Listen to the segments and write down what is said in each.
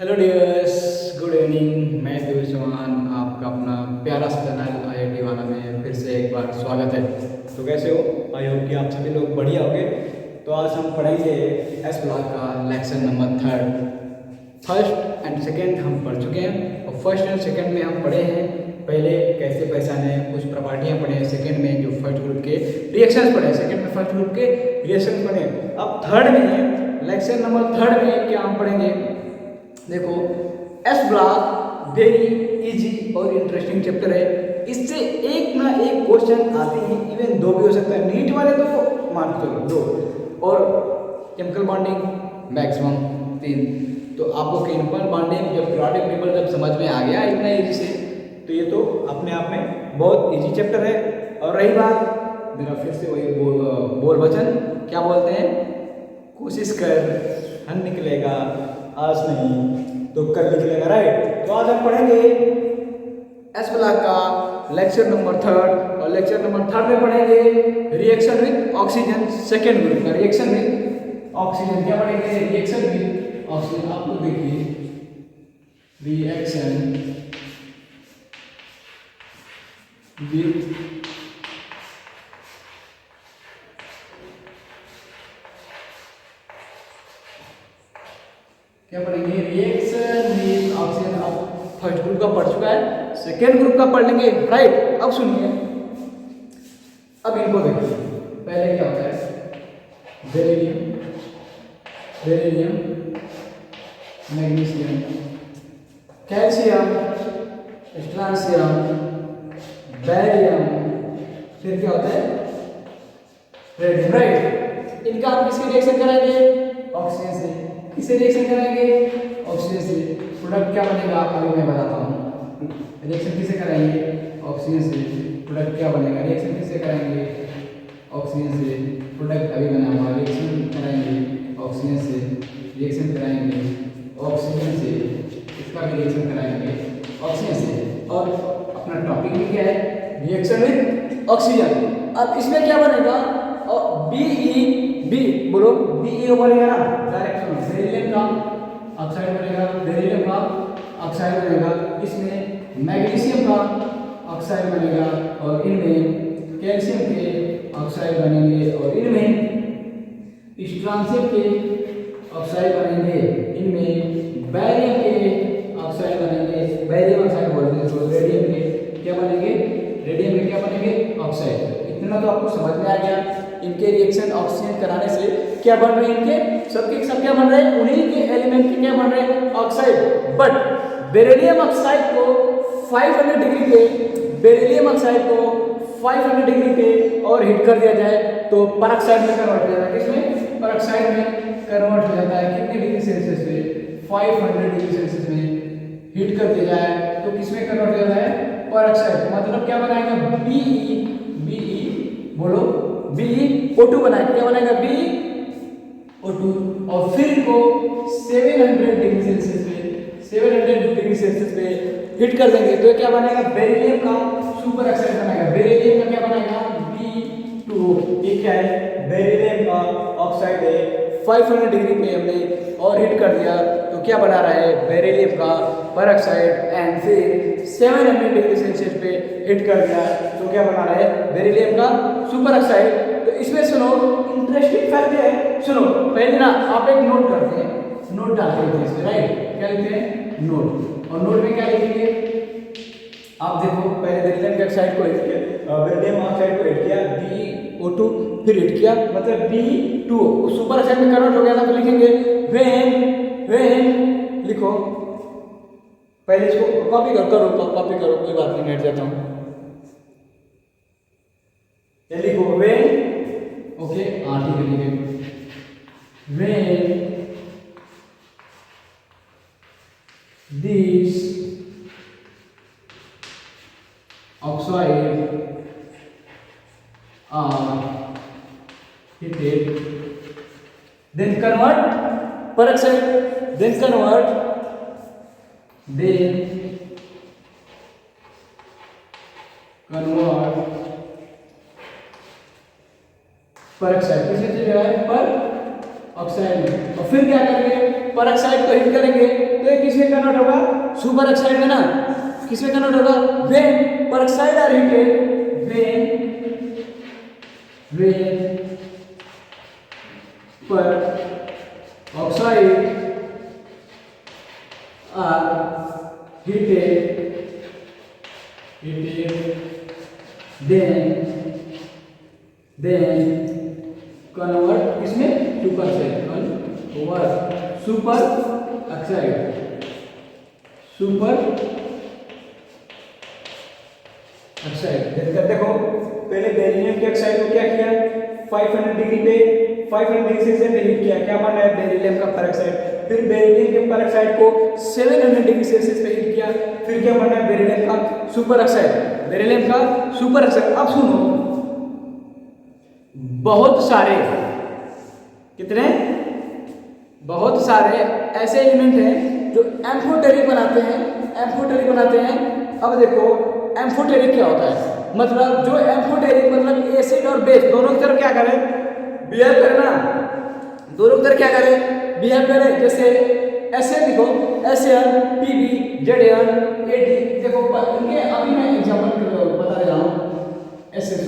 Hello dears, good evening. मैं दिव्य चौहान, आपका अपना प्यारा सा चैनल IIT वाला में फिर से एक बार स्वागत है। तो कैसे हो? आई होप कि आप सभी लोग बढ़िया होंगे। तो आज हम पढ़ेंगे एस ब्लॉक का lecture number 3। First and second हम पढ़ चुके हैं और फर्स्ट एंड सेकंड में हम पढ़े हैं पहले कैसे पहचाने, कुछ प्रॉपर्टियाँ पढ़े हैं। सेकंड में जो फर्स्ट ग्रुप के रिएक्शंस पढ़े, सेकंड में फर्स्ट ग्रुप के रिएक्शंस पढ़े। अब थर्ड में लेक्चर नंबर 3 में क्या हम पढ़ेंगे? देखो, एस ब्लॉक वेरी इजी और इंटरेस्टिंग चैप्टर है। इससे एक ना एक क्वेश्चन आते हैं, इवन 2 भी हो सकता है। नीट वाले तो मान के चलो 2, और केमिकल बॉन्डिंग मैक्सिमम 3। तो आपको केमिकल बॉन्डिंग जब पीरियोडिक टेबल जब समझ में आ गया इतना इजी से, तो ये तो अपने आप में बहुत इजी चैप्टर है। और रही बात मेरा फिर से वही बोल वचन, क्या बोलते हैं, कोशिश कर हल निकलेगा, आज नहीं तो कल निकलेगा, राइट। तो आज हम पढ़ेंगे एस ब्लॉक का लेक्चर नंबर 3, और लेक्चर नंबर 3 में पढ़ेंगे reaction with oxygen, second group का रिएक्शन विद ऑक्सीजन। क्या पढ़ेंगे? Reaction with oxygen. आप लोग देखिए, रिएक्शन विद क्या पढ़ेंगे? Reaction with oxygen. अब फर्स्ट ग्रुप का पढ़ चुका है, सेकेंड ग्रुप का पढ़ लेंगे, राइट। अब सुनिए, अब इनको देखिए। पहले क्या होता है? Beryllium, beryllium, magnesium, calcium, strontium, barium, फिर क्या होता है? Radium, right. इनका हम किसके रिएक्शन कराएंगे? ऑक्सीजन से। किसे रिएक्शन कराएंगे? ऑक्सीजन से। प्रोडक्ट क्या बनेगा? अभी मैं बताता हूँ। रिएक्शन किसे कराएंगे? ऑक्सीजन से। प्रोडक्ट क्या बनेगा? रिएक्शन किसे कराएंगे? ऑक्सीजन से। प्रोडक्ट अभी बना हुआ, रिएक्शन कराएंगे ऑक्सीजन से, रिएक्शन कराएंगे ऑक्सीजन से, इसका भी रिएक्शन कराएंगे ऑक्सीजन से। और अपना टॉपिक भी क्या है? Reaction with oxygen. अब इसमें क्या बनेगा? बी बोलो, BeO बनेगा ना, डायरेक्ट सुनो। बेरिलियम का ऑक्साइड बनेगा, बेरिलियम का ऑक्साइड बनेगा, इसमें मैग्नीशियम का ऑक्साइड बनेगा, और इनमें कैल्शियम के ऑक्साइड बनेंगे, और इनमें स्ट्रांसियम के ऑक्साइड बनेंगे, इनमें बैरियम के ऑक्साइड बनेंगे, बैरियम ऑक्साइड बोलते हैं। तो रेडियम के क्या बनेंगे? रेडियम के क्या बनेंगे? ऑक्साइड। इतना तो आपको समझ में आ गया। इनके रिएक्शन ऑक्सीजन कराने से क्या बन रहे हैं? इनके सबके सब क्या बन रहे हैं? उन्हीं के एलिमेंट के क्या बन रहे हैं? ऑक्साइड। बट बेरिलियम ऑक्साइड को 500 डिग्री पे, बेरिलियम ऑक्साइड को 500 डिग्री पे और हीट कर दिया जाए तो परऑक्साइड में कन्वर्ट हो जाता है। किसमें? परऑक्साइड में कन्वर्ट हो जाता है। कितने डिग्री सेल्सियस पे? 500 डिग्री सेल्सियस में हीट कर दिया जाए तो किसमें कन्वर्ट हो जाता है? परऑक्साइड। मतलब क्या बनाएगा? BeO बोलो, BeO2 बनाएगा। क्या बनाएगा? BeO2। और फिर इनको 700 डिग्री सेल्सियस पे, 700 डिग्री सेल्सियस पे हीट कर देंगे तो क्या बनेगा? बेरिलियम का सुपर ऑक्साइड बनेगा। बेरिलियम का क्या बनेगा? B2। ये क्या है? बेरिलियम का ऑक्साइड है। 500 डिग्री पे हमने और हीट कर दिया तो क्या बना रहा है? बेरिलियम का परऑक्साइड। एंड फिर 700 डिग्री सेल्सियस पे हीट कर दिया तो क्या बना रहा है? बेरिलियम का सुपर ऑक्साइड। तो इसमें सुनो, इंटरेस्टिंग फैक्ट है, सुनो। पहले ना आप एक नोट करते हैं, नोट डालते हैं इसमें, राइट। क्या लिखते हैं? नोट। और नोट में क्या लिखेंगे? आप देखो, पहले बेरिलियम के ऑक्साइड को हीट किया, बेरिलियम ऑक्साइड को हीट किया, BeO2, फिर हीट किया, मतलब B2 सुपर ऑक्साइड में कन्वर्ट हो गया था। तो लिखेंगे व्हेन लिखो, पहले इसको कॉपी करो, कॉपी करो, कोई बात नहीं, हट जाता हूँ। ये लिखो व्हेन, ओके, हाँ ठीक है, लिखे when this oxide are heated, then convert peroxide, then convert peroxide किससे चल रहा है? पर ऑक्साइड में। और फिर क्या करेंगे, पेरोक्साइड को हीट करेंगे तो ये किसमें कन्वर्ट होगा, सुपर ऑक्साइड में ना, किसमें कन्वर्ट होगा, व्हेन पेरोक्साइड आर हीटेड, व्हेन peroxide are heated, then convert इसमें superoxide, convert superoxide. देखो पहले बेरिलियम के ऑक्साइड को क्या किया, 500 डिग्री पे 500 डिग्री सेल्सियस पे हीट किया, क्या बन रहा है बेरिलियम का पेरोक्साइड। फिर बेरिलियम के पेरोक्साइड को 700 डिग्री सेल्सियस पे हीट किया, फिर क्या बन रहा है बेरिलियम का सुपर ऑक्साइड, बेरिलियम का सुपर ऑक्साइड। अब सुनो, बहुत सारे, कितने, बहुत सारे ऐसे एलिमेंट हैं जो एम्फोटेरिक बनाते हैं। अब देखो एम्फोटेरिक क्या होता है, मतलब जो एम्फोटेरिक मतलब एसिड और बेस दोनों की तरफ क्या करे, बिहेव करे ना, दोनों की तरफ क्या करे, बिहेव करे। जैसे ऐसे देखो Sn Pb Zn Ad, देखो इनके अभी मैं एग्जांपल बता दे रहा हूँ। Sn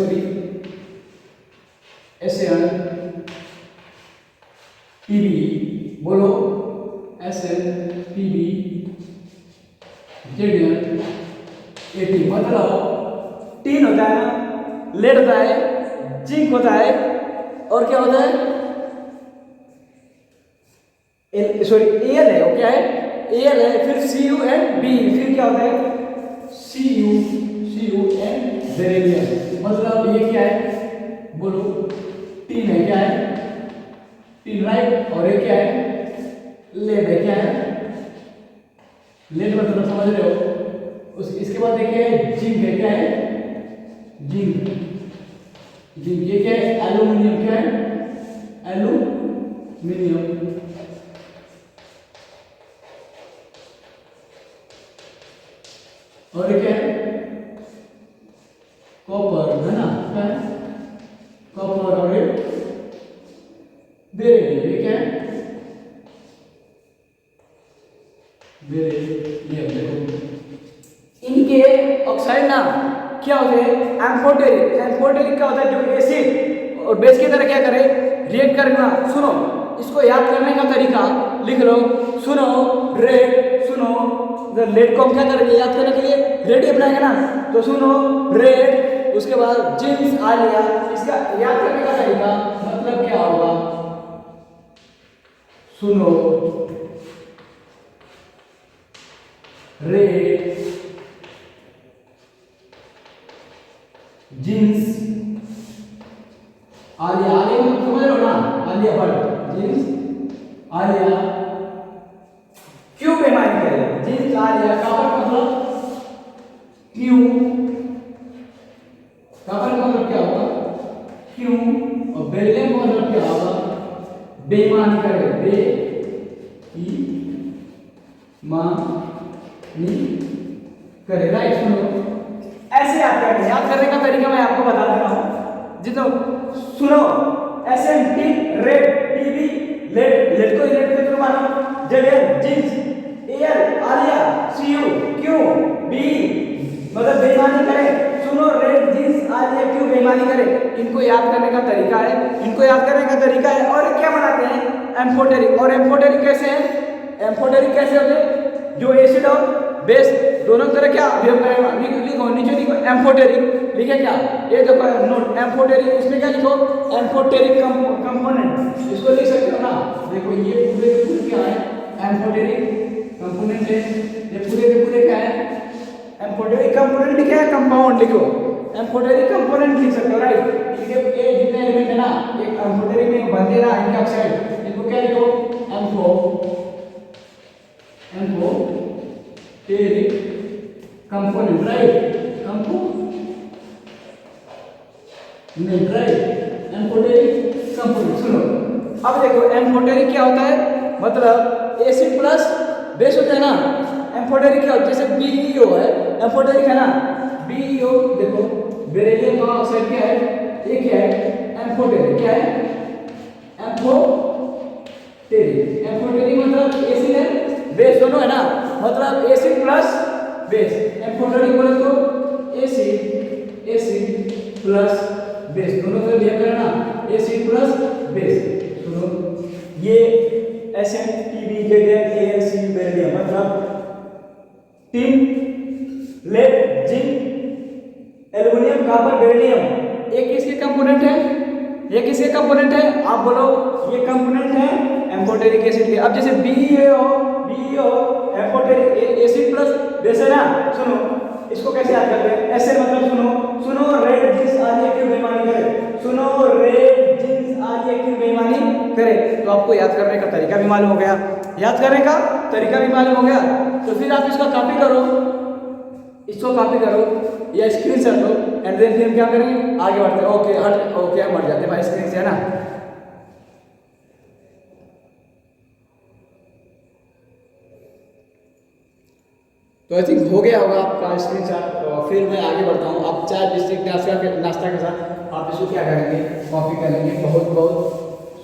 Pb, बोलो Sn Pb Zn Ad, मतलब टीन होता है ना, लेड होता है, जिंक होता है, और क्या होता है, सॉरी एयर है, वो क्या है, एयर है, फिर CuNB, फिर क्या होता है CuN बेरिलियम, मतलब ये क्या है, बोलो टीन है, क्या है टीन, राइट। और ये क्या है, लेड है, क्या है लेड, मतलब समझ रहे हो। इसके बाद देखिए जिंक है, क्या है जिंक, ये क्या है एल्यूमिनियम, क्या है एल्यूमिनियम। और ये क्या है कॉपर, है ना, क्या है कॉपर, और ये बेरिलियम, ये क्या है बेरिलियम। देखो इनके ऑक्साइड ना क्या होते हैं, एम्फोटेरिक क्या होता है, जो एसिड और बेस की तरह क्या करे, रिएक्ट करना। सुनो, इसको याद करने का तरीका लिख लो, सुनो रेड, सुनो लेड को हम क्या करेंगे याद करने के लिए, रेड ही बनाएंगे ना, तो सुनो रेड, उसके बाद जिंस आलिया, इसका याद करने का तरीका मतलब क्या होगा, सुनो रेड जींस आलिया, समझ रहे हो ना, आलिया भट्ट, जींस आलिया, क्यों बेमानी करे, जींस आलिया, काबर मतलब क्यों, काबर का मतलब क्या होगा क्यों, और बेरिलियम का मतलब क्या होगा बेईमानी करे, बेईमानी करे, राइट। सुनो ऐसे याद करने का तरीका मैं आपको बता दे रहा हूं, जितो सुनो Sn रेड, Pb लेड को लेड के थ्रू मानो, Zn jeans, Al Alia, Cu बी मतलब बेईमानी करे। सुनो रेड जींस आलिया क्यों बेईमानी करे, इनको याद करने का तरीका है, और क्या बनाते हैं एम्फोटेरिक। और एम्फोटेरिक कैसे होते हैं, जो एसिड और बेस दोनों तरह क्या बिहेव करेगा, लिखो नीचे लिखो एम्फोटेरिक, लिखे क्या, ये देखो नोट एम्फोटेरिक, इसमें क्या लिखो एम्फोटेरिक कंपोनेंट, इसको लिख सकते हो ना। देखो ये पूरे क्या है एम्फोटेरिक कंपोनेंट है, ये पूरे के पूरे क्या है एम्फोटेरिक कंपोनेंट, लिखे है कंपाउंड, लिखो एम्फोटेरिक कंपोनेंट लिख सकते हो, राइट। ये जितने एलिमेंट है ना, एक एम्फोटेरिक में बनते हैं ना इनके ऑक्साइड, इनको क्या लिखो amphoteric component, right, amphoteric component. सुनो अब देखो एम्फोटेरिक क्या होता है, मतलब एसिड प्लस बेस होता है ना, एम्फोटेरिक क्या होता है, जैसे BeO है एम्फोटेरिक है ना, BeO देखो बेरिलियम का ऑक्साइड क्या है, ये क्या है एम्फोटेरिक, क्या है एम्फोटेरिक, M14 मतलब एसिड है बेस दोनों है ना, मतलब एसिड प्लस बेस। M14 बोले तो एसिड प्लस बेस, दोनों तरफ बिहेव करे ना, एसिड प्लस बेस। सुनो ये SN2BZNALCU बेरिलियम मतलब tin lead zinc aluminium copper beryllium, ये किसके कंपोनेंट है, ये किसके कंपोनेंट है आप बोलो, ये कंपोनेंट है एम्फोटेरिक एसिड के। अब जैसे BeO amphoteric acid plus base है ना, सुनो इसको कैसे याद करते हैं, ऐसे मतलब सुनो रेड जिंस आर्य क्यों बेईमानी करे, सुनो रेड जिंस आर्य क्यों बेईमानी करे, तो आपको याद करने का तरीका भी मालूम हो गया, याद करने का तरीका भी मालूम हो गया। तो फिर आप इसको कॉपी करो, इसको कॉपी करो या स्क्रीनशॉट लो एंड देन फिर क्या करेंगे आगे बढ़ते हैं। ओके हट ओके हम बढ़ जाते हैं भाई स्क्रीन से, है ना। तो आई थिंक हो गया होगा आपका स्क्रीनशॉट। तो फिर मैं आगे बढ़ता हूँ। आप चाय बिस्किट नाश्ता के साथ आप इसको क्या करेंगे, कॉपी करेंगे। बहुत बहुत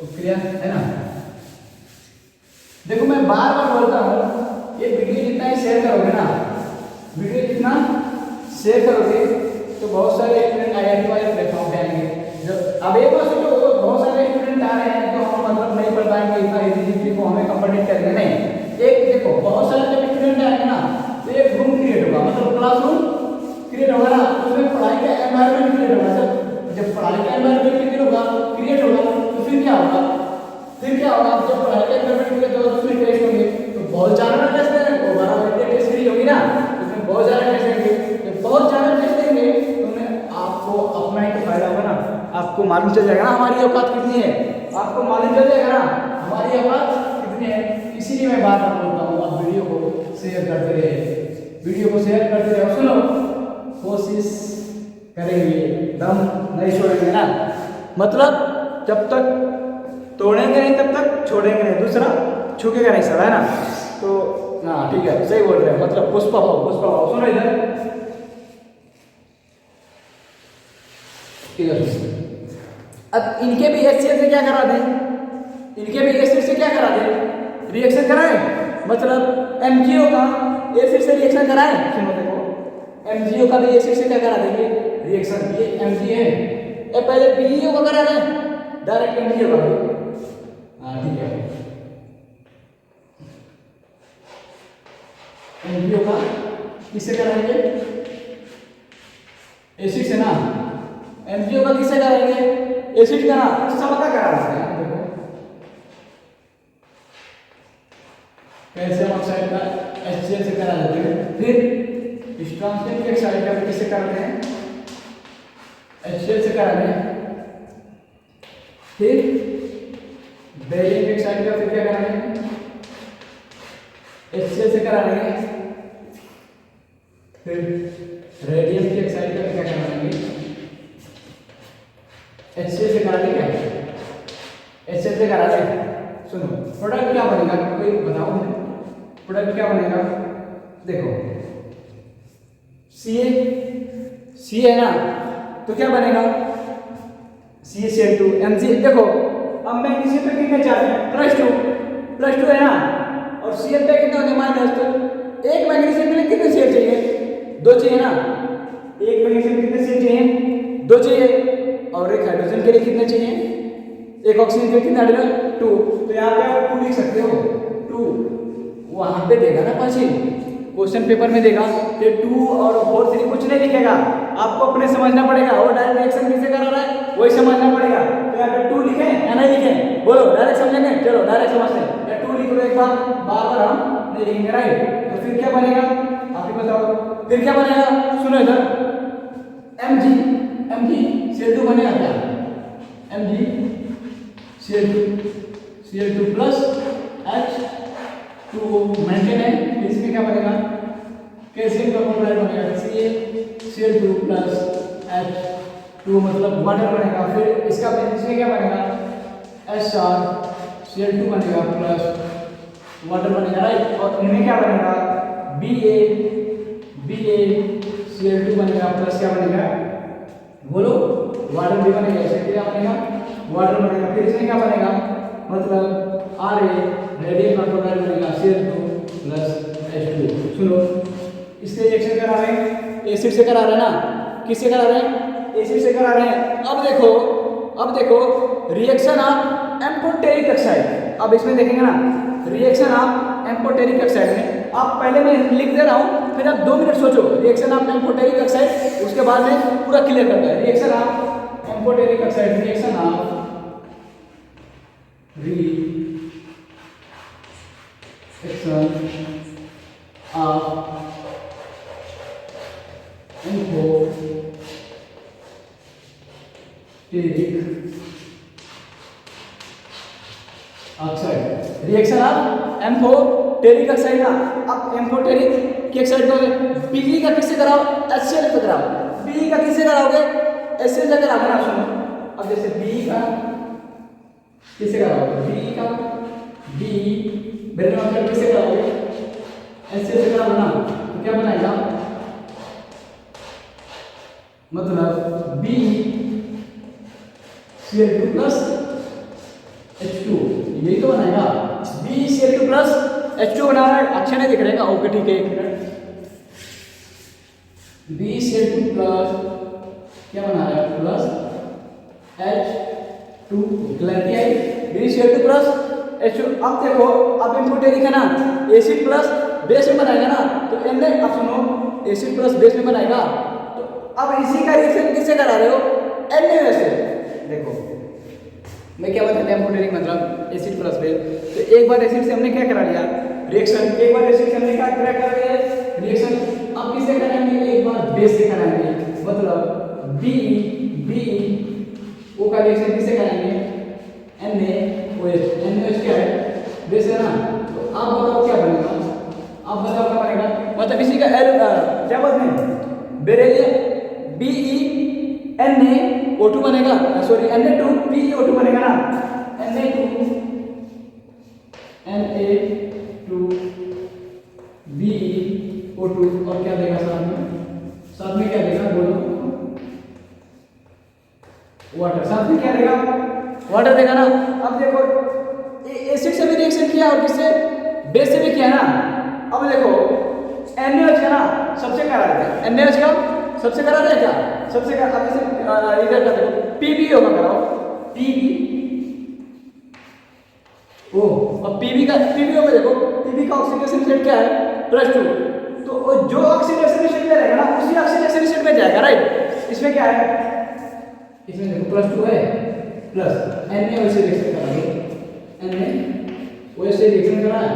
शुक्रिया, है ना। देखो मैं बार बार बोलता हूँ, ये वीडियो जितना ही शेयर करोगे ना, वीडियो जितना शेयर करोगे तो बहुत सारे स्टूडेंट IIT वाले प्लेटफॉर्म पे आएंगे। जब अब एक बार सोचो बहुत सारे स्टूडेंट आ रहे हैं तो हम मतलब नहीं पढ़ पाएंगे इतना इजीली को हमें कंप्लीट करेंगे, नहीं। एक देखो बहुत सारे जब स्टूडेंट आएंगे ना तो एक रूम क्रिएट होगा, मतलब क्लासरूम क्रिएट होगा ना, उसमें पढ़ाई का एनवायरनमेंट क्रिएट होगा। जब पढ़ाई का एनवायरनमेंट क्रिएट होगा तो फिर क्या होगा, जब पढ़ाई का एनवायरनमेंट क्रिएट होगा तो उसमें टेस्ट होंगे, तो बहुत ज़्यादा टेस्ट देंगे, 12 घंटे टेस्ट सीरीज होगी ना, उसमें बहुत ज़्यादा टेस्ट देंगे। जब बहुत ज़्यादा टेस्ट देंगे तो आपको अपना ही तो फायदा होगा ना, आपको मालूम चल जाएगा ना हमारी औकात कितनी है, आपको मालूम चल जाएगा ना हमारी औकात कितनी है। इसीलिए मैं बार बार बोलता हूँ आप वीडियो को शेयर करते रहे, वीडियो को शेयर करते रहे। सुनो कोशिश करेंगे, दम नहीं छोड़ेंगे ना, मतलब जब तक तोड़ेंगे नहीं तब तक छोड़ेंगे नहीं, दूसरा छूकेगा नहीं सर, है ना। तो हाँ ठीक है सही बोल रहे हैं, मतलब पुष्पा भाव। सुनो इधर अब इनके भी HCl से क्या करा दें, इनके भी एसिड से क्या करा दें, रिएक्शन कराएं, मतलब MgO का एसिड से रिएक्शन कराएं। सुनो देखो MgO का भी एसिड से क्या करा देंगे रिएक्शन, ये Mg है, ये पहले BeO का करा दें डायरेक्ट MgO का भी, हाँ ठीक है। MgO का किससे कराएंगे, एसिड से ना, MgO का किससे कराएंगे एसिड का ना, सबका करा देते हैं। देखो कैल्शियम ऑक्साइड का HCl से करा देते हैं, फिर इस ट्रांसपेरेंट ऑक्साइड का किससे कराते हैं HCl से कराते हैं, फिर बेरियम ऑक्साइड का फिर क्या कराएंगे HCl से करा लेंगे, फिर रेडियम ऑक्साइड का क्या कराएंगे HCl से करा लेंगे, HCl से करा लेंगे। सुनो प्रोडक्ट क्या बनेगा, कोई बताओ मुझे प्रोडक्ट क्या बनेगा। देखो Ca है ना, तो क्या बनेगा CaCl2 Mg। देखो अब मैग्नीशियम पे कितने चार्ज है +2 है ना, और Cl पे कितने होंगे -, तो एक मैग्नीशियम के लिए कितने Cl चाहिए, 2 चाहिए ना, एक मैग्नीशियम कितने Cl चाहिए 2 चाहिए, और एक हाइड्रोजन के लिए कितने चाहिए, एक ऑक्सीजन के लिए कितने हाइड्रोजन 2, तो यहाँ पे आप 2 लिख सकते हो 2, वहां पे देगा ना पाची क्वेश्चन पेपर में देगा कि 2 और 4 3 कुछ नहीं लिखेगा, आपको अपने समझना पड़ेगा, और डायरेक्ट रिएक्शन किससे करा रहा है वही समझना पड़ेगा। तो यहाँ पे 2 लिखें या नहीं लिखें, बोलो डायरेक्ट समझेंगे, चलो डायरेक्ट समझते हैं, या 2 लिख लो एक बार, बार हम नहीं लिखेंगे, राइट। तो फिर क्या बनेगा आप ही बताओ, फिर क्या बनेगा, सुनो इधर Mg बनेगा क्या, Mg प्लस H2 मेंटेन है, इसमें क्या बनेगा कैल्शियम का क्लोराइड बनेगा, Cl2 प्लस H2 मतलब वाटर बनेगा, फिर इसका इसमें क्या बनेगा HrCl2 बनेगा प्लस वाटर बनेगा, राइट। और इनमें क्या बनेगा BaCl2 बनेगा प्लस क्या बनेगा बोलो वाटर भी बनेगा, इससे क्या बनेगा वाटर बनेगा, फिर इसमें क्या बनेगा मतलब रेडियल का टोटल बनेगा Cl2 प्लस H2। सुनो, इसके रिएक्शन करा रहे हैं एसिड से करा रहे हैं ना, किससे करा रहे हैं, एसिड से करा रहे हैं। अब देखो रिएक्शन ऑफ एम्फोटेरिक ऑक्साइड, अब इसमें देखेंगे ना रिएक्शन ऑफ एम्फोटेरिक ऑक्साइड में, आप पहले मैं लिख दे रहा हूं, फिर आप 2 मिनट सोचो रिएक्शन ऑफ एम्फोटेरिक ऑक्साइड, उसके बाद में पूरा क्लियर करता है। Reaction of amphoteric oxide, reaction of oxide, reaction of amphoteric oxide ना। अब एम्फोटेरिक की ऑक्साइड को Be का किससे कराओ, HCl से कराओ। Be का किससे कराओगे, HCl से कराओगे ना। सुनो, अब जैसे Be का किससे कराओगे, Be का बेरिलियम ऑक्साइड किससे कराओगे, HCl से कराओगे ना, तो क्या बनाएगा, मतलब BCl2 प्लस H2, यही तो बनाएगा। BCl2 प्लस H2 बना रहा है, अच्छा नहीं दिख रहेगा, ओके ठीक है, एक मिनट। BCl2 प्लस क्या बना रहा है, प्लस H2, क्लैरिटी आई, BCl2 प्लस H2। अब देखो, अब एम्फोटेरिक है ना, एसिड प्लस बेस में बनाएगा ना, तो Na, अब सुनो, एसिड प्लस बेस में बनाएगा, तो अब इसी का रिएक्शन किससे करा रहे हो, Na से। देखो मैं क्या बताया, एम्फोटेरिक मतलब एसिड प्लस बेस, तो एक बार एसिड से हमने क्या करा लिया रिएक्शन, एक बार एसिड से हमने क्या करा लिया रिएक्शन, अब किससे कराएंगे, एक बार बेस से कराएंगे, मतलब BeO का रिएक्शन किससे कराएंगे, NaOH, NaOH क्या है, बेस है ना, तो आप बताओ क्या बनेगा, आप बताओ क्या बनेगा, मतलब इसी का क्या बोलते हैं, बेरिलियम BeNaO2 बनेगा, सॉरी Na2PeO2 बनेगा ना, Na2BeO2, और क्या देगा साथ में क्या देगा, बोलो, वाटर, साथ में क्या देगा, वाटर देगा ना। अब देखो एसिड से भी रिएक्शन किया और किससे, बेस से भी किया ना। अब देखो NaOH का ना सबसे करा देते हैं, NaOH का सबसे करा दे क्या, सबसे करा, अब जैसे इधर का देखो PbO का कराओ, PbO, और PbO में देखो, Pb का ऑक्सीडेशन स्टेट क्या है, +2, तो जो ऑक्सीडेशन स्टेट में रहेगा ना उसी ऑक्सीडेशन स्टेट में जाएगा, राइट। इसमें क्या है, इसमें देखो +2 है, प्लस NaOH से रिएक्शन करा दो, NaOH से रिएक्शन करा है,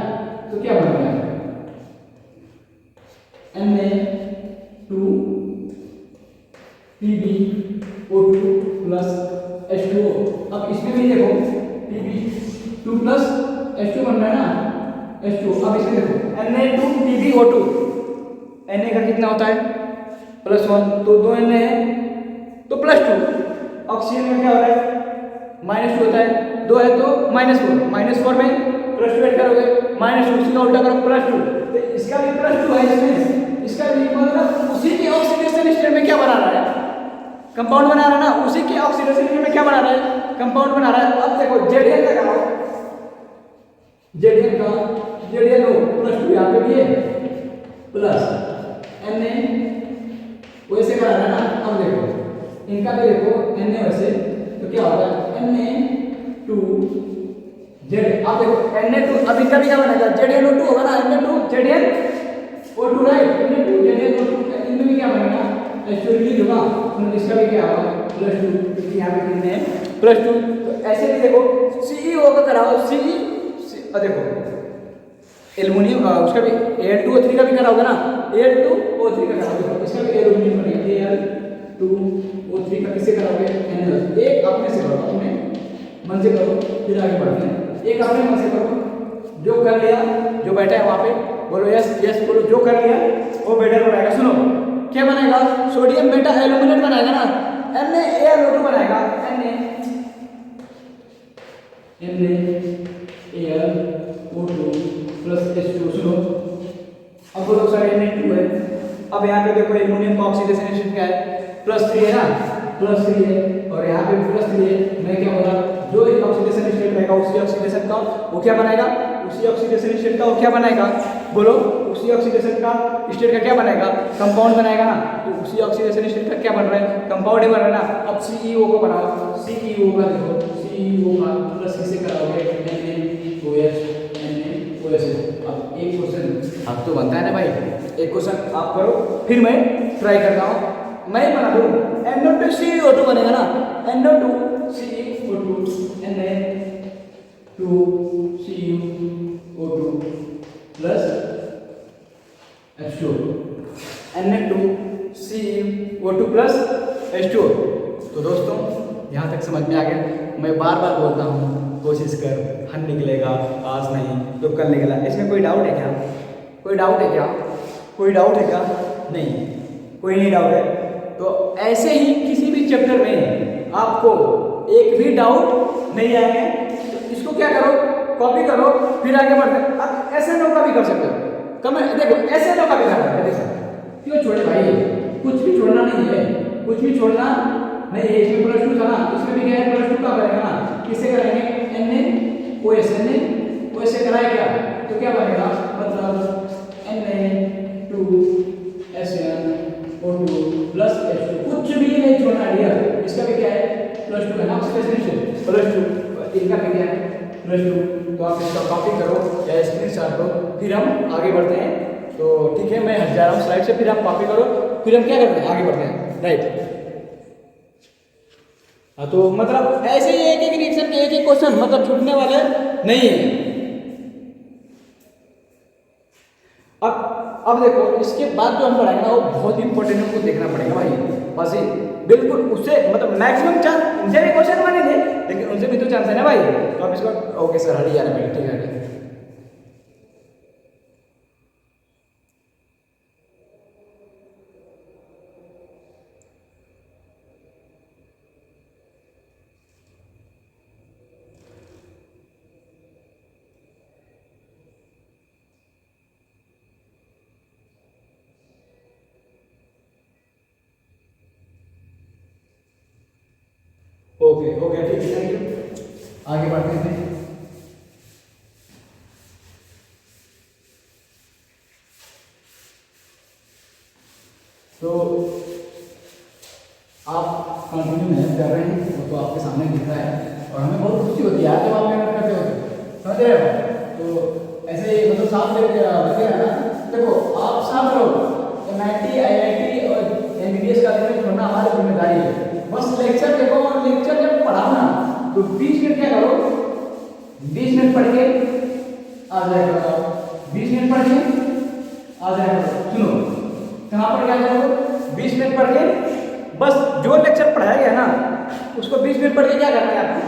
तो क्या बन रहा है, Na2PbO2 प्लस H2O। अब इसमें भी देखो Pb2 प्लस H2 बन रहा है ना, H2। अब इसमें देखो Na2PbO2, Na का कितना होता है, +1, तो 2 Na है तो +2, ऑक्सीजन का क्या होता है, -2 होता है, 2 है तो -4 में +2 ऐड करोगे, -2, इसका उल्टा करो +2, तो इसका भी +2 है, इसमें इसका भी मतलब उसी के ऑक्सीडेशन स्टेट में क्या बना रहा है, कंपाउंड बना रहा है ना, उसी के ऑक्सीडेशन स्टेट में क्या बना रहा है, कंपाउंड बना रहा है। अब देखो Zn का कराओ, Zn का ZnO +2 यहाँ पे भी है, प्लस Na वैसे करा रहा है ना। अब देखो इनका भी देखो Na वैसे, तो क्या होगा Na2 Z, अब देखो Na2, अब इनका भी क्या बनेगा, ZnO2 होगा ना, Na2 ZnO2, right, Na2 ZnO2, इनमें भी क्या बनेगा, H2 रिलीज होगा, तो इसका भी क्या होगा +2, क्योंकि यहाँ पे कितने हैं +2। तो ऐसे भी देखो CEO का कराओ, देखो एल्युमिनियम, उसका भी Al2O3 का भी कराओगे ना, Al2O3 का कराओगे, इसका भी एल्युमिनियम बनेगा, Al2O3 का किससे कराओगे, NaOH। एक अपने से करो, अपने मन से करो, फिर आगे बढ़ते हैं, एक अपने मन से करो, जो कर लिया, जो बैठा है वहाँ पे बोलो यस यस, बोलो जो कर लिया वो बेटर बनाएगा। सुनो क्या बनेगा, सोडियम बेटा एल्यूमिनेट बनाएगा ना, NaAlO2 बनाएगा, NaAlO2 प्लस H2। सुनो अब बोलो सर Na2 है, अब यहाँ पे देखो एल्यूमिनियम का ऑक्सीडेशन स्टेट क्या है, +3 है ना, +3 है, और यहाँ पे +3 है, मैं क्या बोला, जो ऑक्सीडेशन स्टेट रहेगा उसी ऑक्सीडेशन का वो क्या बनाएगा, उसी ऑक्सीडेशन स्टेट का वो क्या बनाएगा, बोलो उसी ऑक्सीडेशन का स्टेट का क्या बनाएगा, कंपाउंड बनाएगा ना। तो उसी ऑक्सीडेशन स्टेट का क्या बन रहा है, कंपाउंड ही बन रहा है ना। अब सीईओ को बनाओ, सीईओ का देखो, सीईओ का प्लस किसे कराओगे, NaOH NaOH। अब एक क्वेश्चन अब तो बनता है ना भाई, एक क्वेश्चन आप करो फिर मैं ट्राई करता हूँ, मैं ही बना दूँ। NO2CO2 बनेगा ना, NO2CO2 Na2CO2 plus H2O, Na2CO2 plus H2O। तो दोस्तों यहाँ तक समझ में आ गया। मैं बार बार बोलता हूँ कोशिश कर, हल निकलेगा, आज नहीं तो कल निकलेगा। इसमें कोई डाउट है क्या, कोई डाउट है क्या, कोई डाउट है क्या, नहीं कोई नहीं डाउट है। तो ऐसे ही किसी भी चैप्टर में आपको एक भी डाउट नहीं आएंगे तो इसको क्या करो, कॉपी करो, फिर आगे बढ़ते। अब ऐसे नो का भी कर सकते हो, कम देखो ऐसे नो का भी करना है, देखो क्यों छोड़े भाई, कुछ भी छोड़ना नहीं है, कुछ भी छोड़ना नहीं है। इसमें +2 था ना, इसमें भी क्या है +2 का करेगा ना, किससे करेंगे, NaOH से कराए क्या, तो क्या बनेगा, मतलब Na2SnO2 प्लस H2, कुछ भी नहीं छोड़ना डियर। इसका भी क्या है +2 है ना, +2, इनका भी क्या है +2। तो आप इसका कॉपी करो या स्क्रीनशॉट लो, फिर हम आगे बढ़ते हैं। तो ठीक है, मैं हट जा रहा हूँ स्लाइड से, फिर आप कॉपी करो, फिर हम क्या करते हैं आगे बढ़ते हैं, राइट। तो मतलब ऐसे ही एक एक रिएक्शन के एक एक क्वेश्चन मतलब छूटने वाले नहीं है। अब देखो इसके बाद जो हम पढ़ाएंगे ना वो बहुत इंपॉर्टेंट है, उनको देखना पड़ेगा भाई, बस ही बिल्कुल उससे मतलब मैक्सिमम चांस उनसे भी क्वेश्चन बनेंगे, लेकिन उनसे भी तो चांस है ना भाई। तो आप इसको ओके सर हट जाना पड़ेगा, ठीक है। ओके ओके ठीक है, थैंक यू। आगे बढ़ते हैं। तो आप कंटिन्यू मेहनत कर रहे हैं, वो तो आपके सामने दिख रहा है और हमें बहुत खुशी होती है यार जब आप मेहनत करते हो, समझ रहे हो। तो ऐसे ही मतलब साथ लगे रहना, देखो आप साथ रहो, MIT IIT और MBBS का छोड़ना हमारी जिम्मेदारी है। बस लेक्चर देखो और लेक्चर जब पढ़ाओ ना तो 20 मिनट क्या करो, 20 मिनट पढ़ के आ जाया करो, 20 मिनट पढ़ के आ जाया करो। सुनो कहाँ पर क्या करो, 20 मिनट पढ़ के बस जो लेक्चर पढ़ाया गया ना उसको 20 मिनट पढ़ के क्या करना है आपको,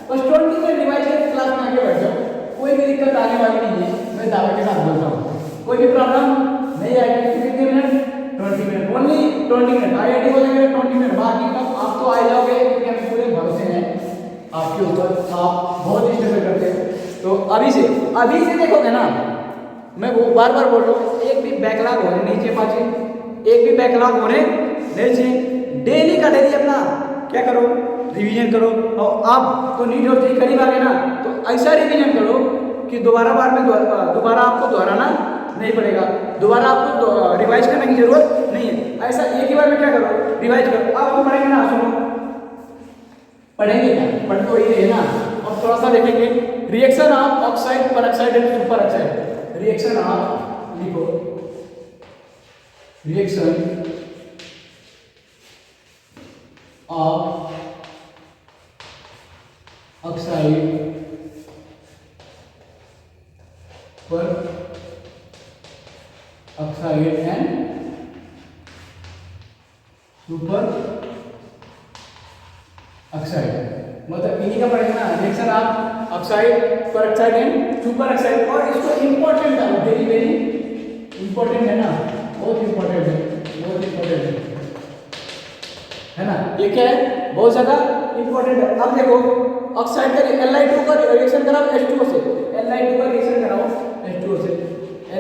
बस 20 मिनट रिवाइज करके क्लास में आगे बढ़ जाओ। कोई भी दिक्कत आने वाली नहीं है, मैं दावे के साथ बोलता हूँ, कोई भी प्रॉब्लम नहीं आएगी। कितने minute, 20 minute, only 20 minute. IIT बोलेंगे 20 मिनट, बाकी तब आप तो आ जाओगे क्योंकि हमें पूरे भरोसे हैं आपके ऊपर, आप बहुत स्ट्रगल करते हो। तो अभी से देखोगे ना, मैं वो बार बार बोल रहा हूँ, एक भी बैकलॉग होने नहीं चाहिए पाची, एक भी बैकलॉग होने नहीं चाहिए। डेली का डेली अपना क्या करो, रिवीजन करो। और आप तो नीट और जेईई करीब आ गए ना, तो ऐसा रिवीजन करो कि दोबारा आपको दोहराना नहीं पड़ेगा, दोबारा आपको रिवाइज करने की जरूरत नहीं है। ऐसा एक ही बार में क्या करो, रिवाइज करो। अब हम पढ़ेंगे ना, सुनो पढ़ेंगे क्या, पढ़ तो ही है ना। और थोड़ा सा देखेंगे reaction of oxide peroxide and super oxide. Reaction of, लिखो रिएक्शन ऑफ ऑक्साइड पर ऑक्साइड एंड सुपर ऑक्साइड, मतलब इन्हीं का पढ़ेगा ना, रिएक्शन ऑफ ऑक्साइड पर ऑक्साइड एंड सुपर ऑक्साइड। और इसको इंपॉर्टेंट है, वेरी वेरी इंपॉर्टेंट है ना, बहुत इंपॉर्टेंट है, बहुत इंपॉर्टेंट है ना। ये क्या है, बहुत ज्यादा इंपॉर्टेंट है। अब देखो ऑक्साइड का Li2 का रिएक्शन कराओ H2O से, Li2 का रिएक्शन कराओ H2O से,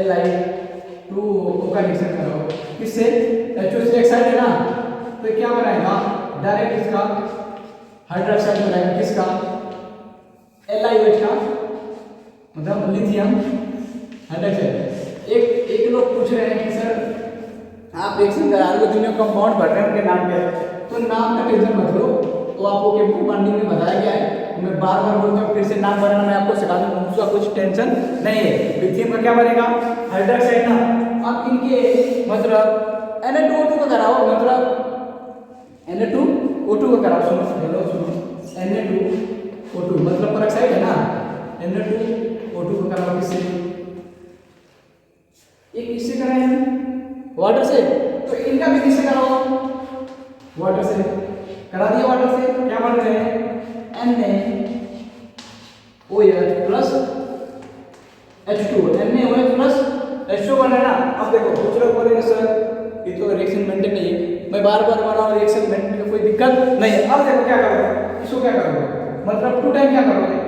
Li2O का रिएक्शन कराओ किससे, H2O से। ऑक्साइड है ना, तो क्या बनाएगा, डायरेक्ट इसका हाइड्रोक्साइड बनाएगा, किसका LiOH का मतलब लिथियम हाइड्रोक्साइड। एक लोग पूछ रहे हैं कि सर आप रिएक्शन करा रहे हो, दुनिया कंपाउंड पढ़ रहे हैं, उनके नाम क्या है? तो नाम का टेंशन मत लो, तो आपको केमिकल बॉन्डिंग में बताया गया है। मैं बार बार बोलता हूँ, फिर से नाम बनाना मैं आपको सिखा दूँ, उसका कुछ टेंशन नहीं है। लिथियम का क्या बनेगा? हाइड्रोक्साइड ना। अब इनके मतलब Na2O2 का कराओ, मतलब Na2O2 का कराओ। सुनो Na2O2 मतलब पेरोक्साइड है ना, Na2O2 का कराओ। किससे? एक किससे कराए? वाटर से। तो इनका भी किससे कराओ? वाटर से। करा दिया वाटर से, क्या बन रहे हैं? NaOH plus H2O, NaOH plus H2O बन रहा है ना। अब देखो कुछ लोग बोलेंगे सर ये तो रिएक्शन मेंटेन नहीं है, मैं बार बार बना रहा हूँ, रिएक्शन मेंटेन में कोई दिक्कत नहीं है। अब देखो क्या करोगे, इसको क्या करोगे, मतलब 2 टाइम क्या करोगे,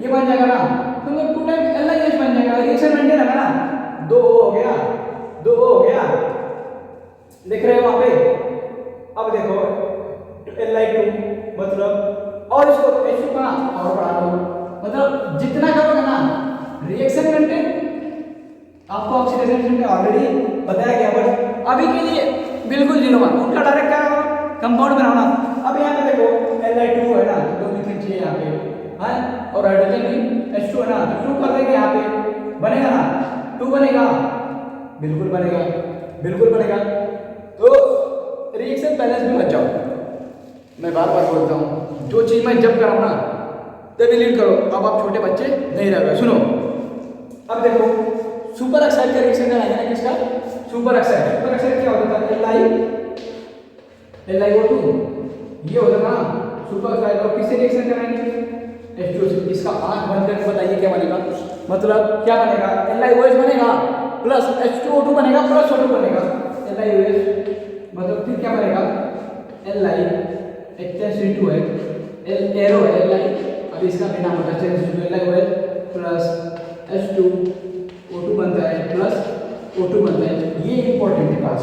ये बन जाएगा ना, तो 2 टाइम LiOH बन जाएगा, रिएक्शन मेंटेन है ना। 2O हो गया, 2O हो गया, देख रहे हो वहां पे। अब देखो Li2 मतलब, और इसको H2 का और बढ़ा दो, मतलब जितना करोगे ना रिएक्शन मेंटेन, आपको ऑक्सीडेशन में ऑलरेडी बताया गया, बट अभी के लिए बिल्कुल जीरो मान, उनका डायरेक्ट क्या होगा, कंपाउंड बनाना। अब यहाँ पे देखो Li2 है ना, तो 2 मीथेन चाहिए यहाँ पे, हाँ, और हाइड्रोजन भी H2 है ना, तो 2 कर देंगे यहाँ पे, बनेगा ना, 2 बनेगा, बिल्कुल बनेगा, बिल्कुल बनेगा। तो रिएक्शन बैलेंस में मत जाओ, मैं बार बार बोलता हूँ, जो चीज मैं जब कराऊँ ना तभी लीड करो। अब आप छोटे बच्चे नहीं रह गए, सुनो। अब देखो सुपर ऑक्साइड का रिएक्शन कराएंगे ना, किसका? Super oxide. सुपर ऑक्साइड क्या होता है? LiO2 ये होता है ना सुपर ऑक्साइड। और किससे रिएक्शन कराएंगे? H2O से। इसका आंख बंद करके बताइए क्या बनेगा, मतलब क्या बनेगा? LiOH बनेगा प्लस H2O2 बनेगा प्लस O2 बनेगा, LiOH मतलब फिर क्या बनेगा? LiHCl2 है, एरो है Li, अब इसका भी नाम होता है LiOH प्लस H2O2 बनता है प्लस O2 बनता है। ये इंपॉर्टेंट है बात,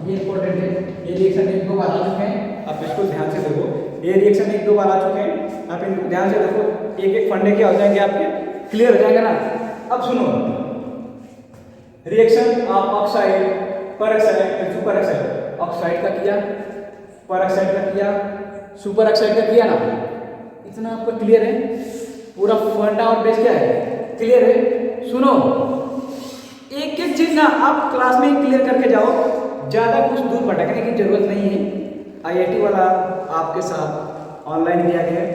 ये इंपॉर्टेंट है। ये रिएक्शन 1-2 बार आ चुके हैं, आप इसको ध्यान से देखो। ये रिएक्शन 1-2 बार आ चुके हैं, आप इनको ध्यान से देखो, एक एक फंडे क्या हो जाएंगे आपके, क्लियर हो जाएगा ना। अब सुनो, रिएक्शन आप oxide peroxide super oxide, oxide का किया, पेरोक्साइड का किया, सुपर ऑक्साइड का किया ना, इतना आपको क्लियर है? पूरा फंडा और बेस क्या है, क्लियर है? सुनो, एक एक चीज ना आप क्लास में क्लियर करके जाओ, ज्यादा कुछ दूर भटकने की जरूरत नहीं है। IIT वाला आपके साथ ऑनलाइन भी आ गया है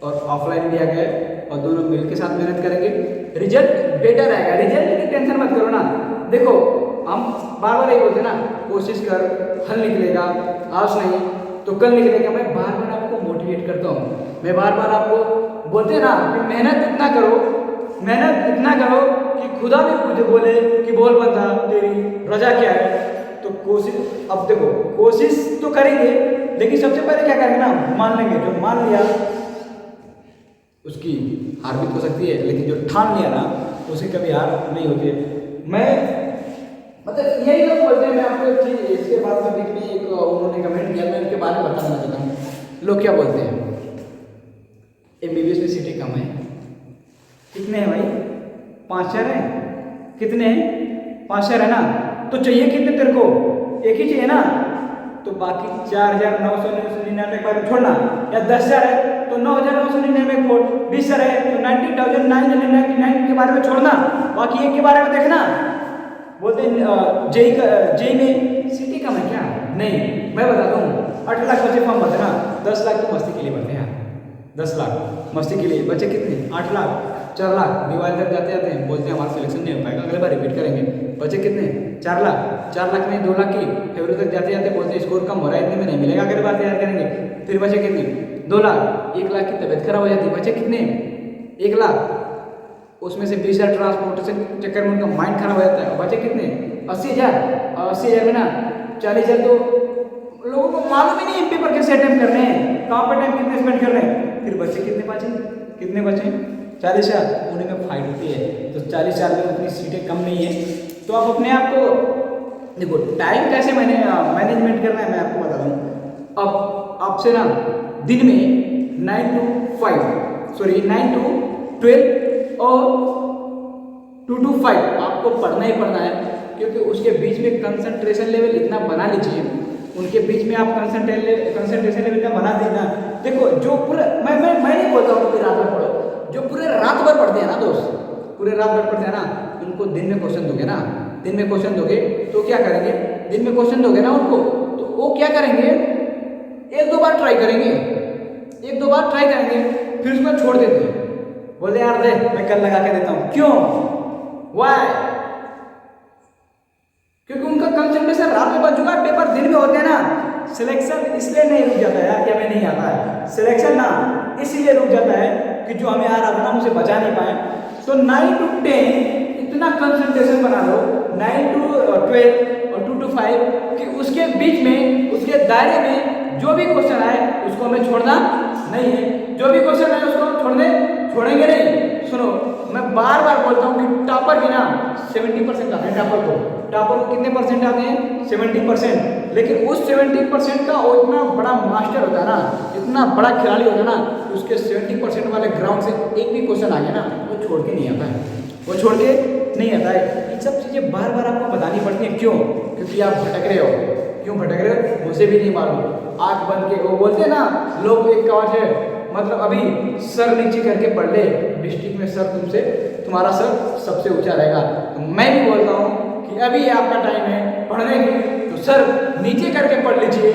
और ऑफलाइन भी आ गया है, और दोनों मिलकर साथ मेहनत करेंगे, रिजल्ट बेटर आएगा। रिजल्ट की टेंशन मत करो ना। देखो हम बार बार यही बोलते हैं ना, कोशिश कर, हल निकलेगा, आज नहीं तो कल निकलेगा। मैं बार बार आपको मोटिवेट करता हूँ, मैं बार बार आपको बोलते हैं ना कि मेहनत इतना करो, मेहनत इतना करो कि खुदा भी मुझे बोले कि बोल बंदा तेरी रजा क्या है। तो कोशिश, अब देखो कोशिश तो करेंगे, लेकिन सबसे पहले क्या करेंगे ना, मान लेंगे। जो मान लिया उसकी हार भी हो सकती है, लेकिन जो ठान लिया ना उसे कभी हार नहीं होती है। मैं मतलब यही लोग बोलते हैं। मैं आपको एक चीज, इसके बाद में बीच में एक उन्होंने कमेंट किया, मैं उनके बारे में बताना चाहता हूँ। लोग क्या बोलते हैं, MBBS में सीटें कम है, कितने हैं भाई? 5-4 है, कितने हैं? 5-4 है ना, तो चाहिए कितने तेरे को? एक ही चाहिए ना, तो बाकी 4,999 बार छोड़ना, या 10,000 है तो 9,999 छोड़, 20,000 है तो 90,999 के बारे में छोड़ना, बाकी एक के बारे में देखना। बोलते हैं जेई में सीटें कम है क्या? नहीं, मैं बताता हूँ, 8 लाख बच्चे फॉर्म भरते ना, 10 लाख तो मस्ती के लिए भरते हैं, 10 लाख मस्ती के लिए। बच्चे कितने? 8 लाख, 4 लाख दिवाली तक जाते जाते हैं, बोलते हैं हमारा सिलेक्शन नहीं हो पाएगा, अगले बार रिपीट करेंगे। बच्चे कितने? 4 लाख, 4 लाख में 2 लाख की फरवरी तक जाते जाते बोलते हैं स्कोर कम हो रहा है, इतने में नहीं मिलेगा, अगले बार तैयार करेंगे। फिर बच्चे कितने? 2 लाख, 1 लाख की तबीयत खराब हो जाती है। बच्चे कितने? 1 लाख, उसमें से 20,000 ट्रांसपोर्टेशन चक्कर में उनका माइंड खराब हो जाता है। बच्चे कितने? 80,000, 80,000 में ना 40,000 तो लोगों को मालूम ही नहीं है पेपर कैसे अटेम्प्ट करने हैं, कहाँ पर टाइम कितने स्पेंड कर रहे हैं। फिर बच्चे कितने बचे? कितने बचे? 40,000, उन्हीं में फाइट होती है। तो 40,000 में उतनी सीटें कम नहीं है, तो आप अपने आप को देखो, टाइम कैसे मैनेजमेंट करना है मैं आपको बता दूँ। अब आपसे ना दिन में 9 to 5 9 to 12 और 225 आपको पढ़ना ही पढ़ना है, क्योंकि उसके बीच में कंसंट्रेशन लेवल इतना बना लीजिए, उनके बीच में आप कंसंट्रेशन लेवल इतना बना देना। देखो जो पूरे मैं नहीं बोलता हूँ कि रात भर पढ़ो, जो पूरे रात भर पढ़ते हैं ना दोस्त, पूरे रात भर पढ़ते हैं ना, उनको दिन में क्वेश्चन दोगे ना, दिन में क्वेश्चन दोगे तो क्या करेंगे, दिन में क्वेश्चन दोगे ना उनको, तो वो क्या करेंगे, एक दो बार ट्राई करेंगे, एक दो बार ट्राई करेंगे, फिर उसको छोड़ देते हैं, बोलते यार दे मैं कल लगा के देता हूँ। क्यों? वाई? क्योंकि उनका कंसंट्रेशन रात में बन चुका है, पेपर दिन में होते हैं ना। सिलेक्शन इसलिए नहीं रुक जाता है यार कि हमें नहीं आता है, सिलेक्शन ना इसलिए रुक जाता है कि जो हमें आ रहा था हम उसे बचा नहीं पाए। तो 9 to 10 इतना कंसंट्रेशन बना लो, 9 to 12 और 2 to 5 कि उसके बीच में, उसके दायरे में जो भी क्वेश्चन आए उसको हमें छोड़ना नहीं है, जो भी क्वेश्चन आए उसको हम छोड़ेंगे नहीं। सुनो मैं बार बार बोलता हूँ कि टॉपर की ना 70% आते हैं, टॉपर को कितने परसेंट आते हैं? 70%। लेकिन उस 70% का वो इतना बड़ा मास्टर होता है ना, इतना बड़ा खिलाड़ी होता है ना, उसके 70% वाले ग्राउंड से एक भी क्वेश्चन आ गया ना वो छोड़ के नहीं आता है, वो छोड़ के नहीं आता है। ये सब चीज़ें बार बार आपको बतानी पड़ती हैं। क्यों? क्योंकि आप भटक रहे हो। क्यों भटक रहे हो मुझे भी नहीं मालूम। आँख बंद के वो बोलते हैं ना लोग, एक कहावत है, मतलब अभी सर नीचे करके पढ़ ले, डिस्ट्रिक्ट में सर तुमसे, तुम्हारा सर सबसे ऊंचा रहेगा। तो मैं भी बोलता हूँ कि अभी आपका टाइम है पढ़ने की, तो सर नीचे करके पढ़ लीजिए,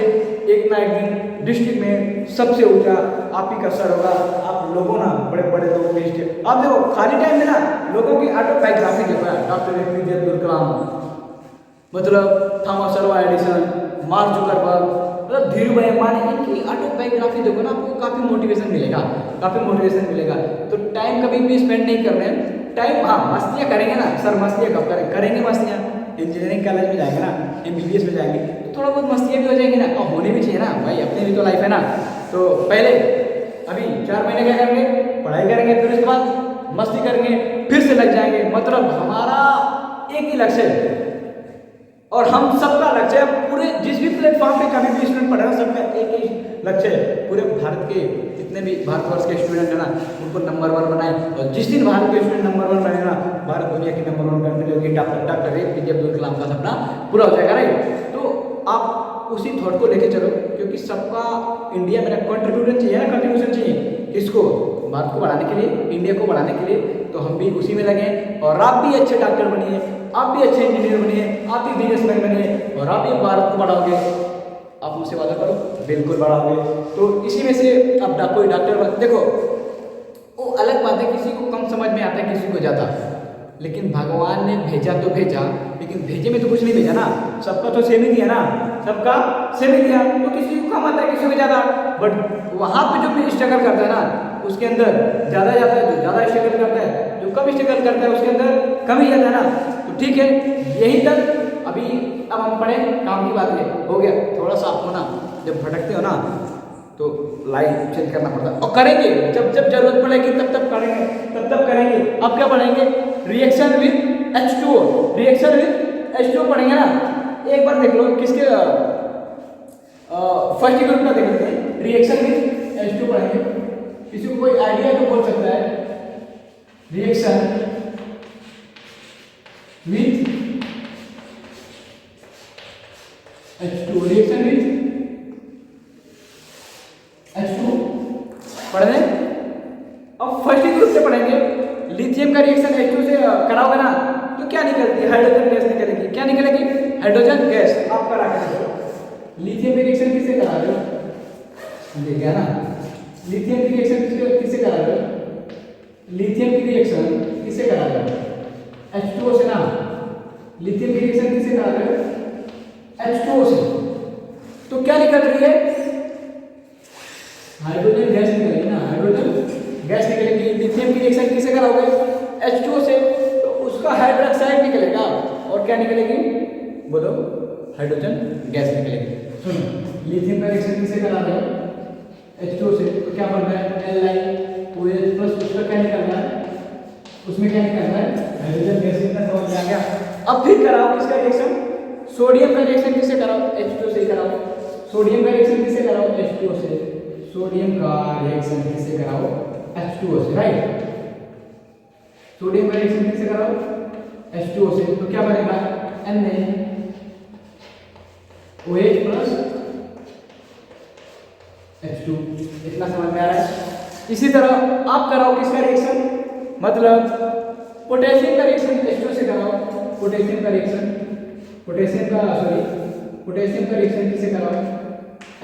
एक ना एक दिन डिस्ट्रिक्ट में सबसे ऊंचा आप ही का सर होगा। आप लोगों ना बड़े बड़े लोगों के आप देखो खाली टाइम में ना लोगों की ऑटोबायोग्राफी देखो है, डॉक्टर एपीजे अब्दुल कलाम, मतलब Thomas Alva Edison, mark Zuckerberg, मतलब धीरूभाई अंबानी, इनकी ऑटोबायोग्राफी देखो ना, आपको काफ़ी मोटिवेशन मिलेगा, काफ़ी मोटिवेशन मिलेगा। तो टाइम कभी भी स्पेंड नहीं करना है। टाइम हाँ मस्तियाँ करेंगे ना, सर मस्तियाँ कब करेंगे मस्तियाँ, इंजीनियरिंग कॉलेज में जाएंगे ना, MBBS में जाएंगे तो थोड़ा बहुत मस्तियाँ भी हो जाएंगी ना, और होने भी चाहिए ना भाई, अपनी भी तो लाइफ है ना। तो पहले अभी 4 महीने क्या करेंगे, पढ़ाई करेंगे, फिर उसके बाद मस्ती करेंगे, फिर से लग जाएंगे। मतलब हमारा एक ही लक्ष्य है, और हम सबका लक्ष्य है, पूरे जिस भी प्लेटफॉर्म पे कभी भी स्टूडेंट पढ़ रहे हैं सबका एक ही लक्ष्य है, पूरे भारत के जितने भी भारतवर्ष के स्टूडेंट है ना उनको नंबर 1 बनाए। और जिस दिन भारत के स्टूडेंट नंबर 1 बनेगा, भारत दुनिया की नंबर 1 कंट्री होगी, डॉक्टर APJ अब्दुल कलाम का सपना पूरा हो जाएगा। राइट? तो आप उसी थॉट को लेके चलो, क्योंकि सबका इंडिया में कंट्रीब्यूशन चाहिए ना, कंट्रीब्यूशन चाहिए किसको, भारत को बढ़ाने के लिए, इंडिया को बढ़ाने के लिए। तो हम भी उसी में लगे, और आप भी अच्छे डॉक्टर बनिए, आप भी अच्छे इंजीनियर बनिए, आप भी बिजनेसमैन बनिए, और आप भी भारत को बढ़ाओगे। आप मुझसे वादा करो, बिल्कुल बढ़ाओगे। तो इसी में से अब कोई डॉक्टर देखो, वो अलग बात है, किसी को कम समझ में आता है, किसी को ज़्यादा, लेकिन भगवान ने भेजा तो भेजा, लेकिन भेजे में तो कुछ नहीं भेजा ना, सबका तो सेम ही दिया ना, सबका सेम ही दिया। तो किसी को कम आता है, किसी को ज़्यादा, बट वहाँ पे जो भी स्ट्रगल करता है ना उसके अंदर ज़्यादा जाता है, जो ज़्यादा स्ट्रगल करता है, जो कम स्ट्रगल करता है उसके अंदर कम ही जाता है ना। तो ठीक है, यही तक अभी अब हम पढ़े, काम की बात है, हो गया। थोड़ा सा आपको ना जब भटकते हो ना तो लाइन चेंज करना पड़ता है, और करेंगे जब जब जरूरत पड़ेगी तब करेंगे, तब करेंगे। अब क्या पढ़ेंगे, reaction with H2O, reaction with H2O पढ़ेंगे ना। एक बार देख लो किसके फर्स्ट ग्रुप का देख लेते हैं, रिएक्शन विद H2O पढ़ेंगे। किसी को कोई आइडिया तो बोल सकता है, reaction with H2O, reaction with H2O पढ़ने। अब फर्स्ट ग्रुप से पढ़ेंगे, लिथियम का रिएक्शन H2 से कराओगे ना तो क्या निकलती है, हाइड्रोजन गैस निकलेगी। क्या निकलेगी? Hydrogen gas. आप करा के लिथियम की रिएक्शन किससे करा रहे हो, देख गया ना, लिथियम की रिएक्शन किससे करा रहे हो, लिथियम की रिएक्शन किससे करा रहे हो, H2O से ना। लिथियम की रिएक्शन किससे करा रहे हो, H2O से। तो क्या निकल रही है, हाइड्रोजन गैस निकलेगी ना, हाइड्रोजन गैस निकलेगी। लिथियम की रिएक्शन किससे कराओगे, H2O से, तो उसका हाइड्रोक्साइड निकलेगा, और क्या निकलेगी बोलो, हाइड्रोजन गैस निकलेगी। सुनो, लिथियम का रिएक्शन किससे करा रहे हो, H2O से, तो क्या बन रहा है, LiOH प्लस, उसका क्या निकल रहा है, उसमें क्या निकल रहा है, हाइड्रोजन गैस। इतना समझ में आ गया। अब फिर कराओ किसका रिएक्शन, सोडियम का रिएक्शन किससे कराओ, H2O से कराओ। सोडियम का रिएक्शन किससे कराओ, H2O से। सोडियम का रिएक्शन किससे कराओ, H2O से। राइट? सोडियम का रिएक्शन किससे कराओ, H2O से, तो क्या बनेगा NaOH प्लस H2। इतना समझ में आ रहा है। इसी तरह आप कराओ किसका रिएक्शन, मतलब पोटेशियम का रिएक्शन H2 से कराओ, पोटेशियम का रिएक्शन किससे कराओ,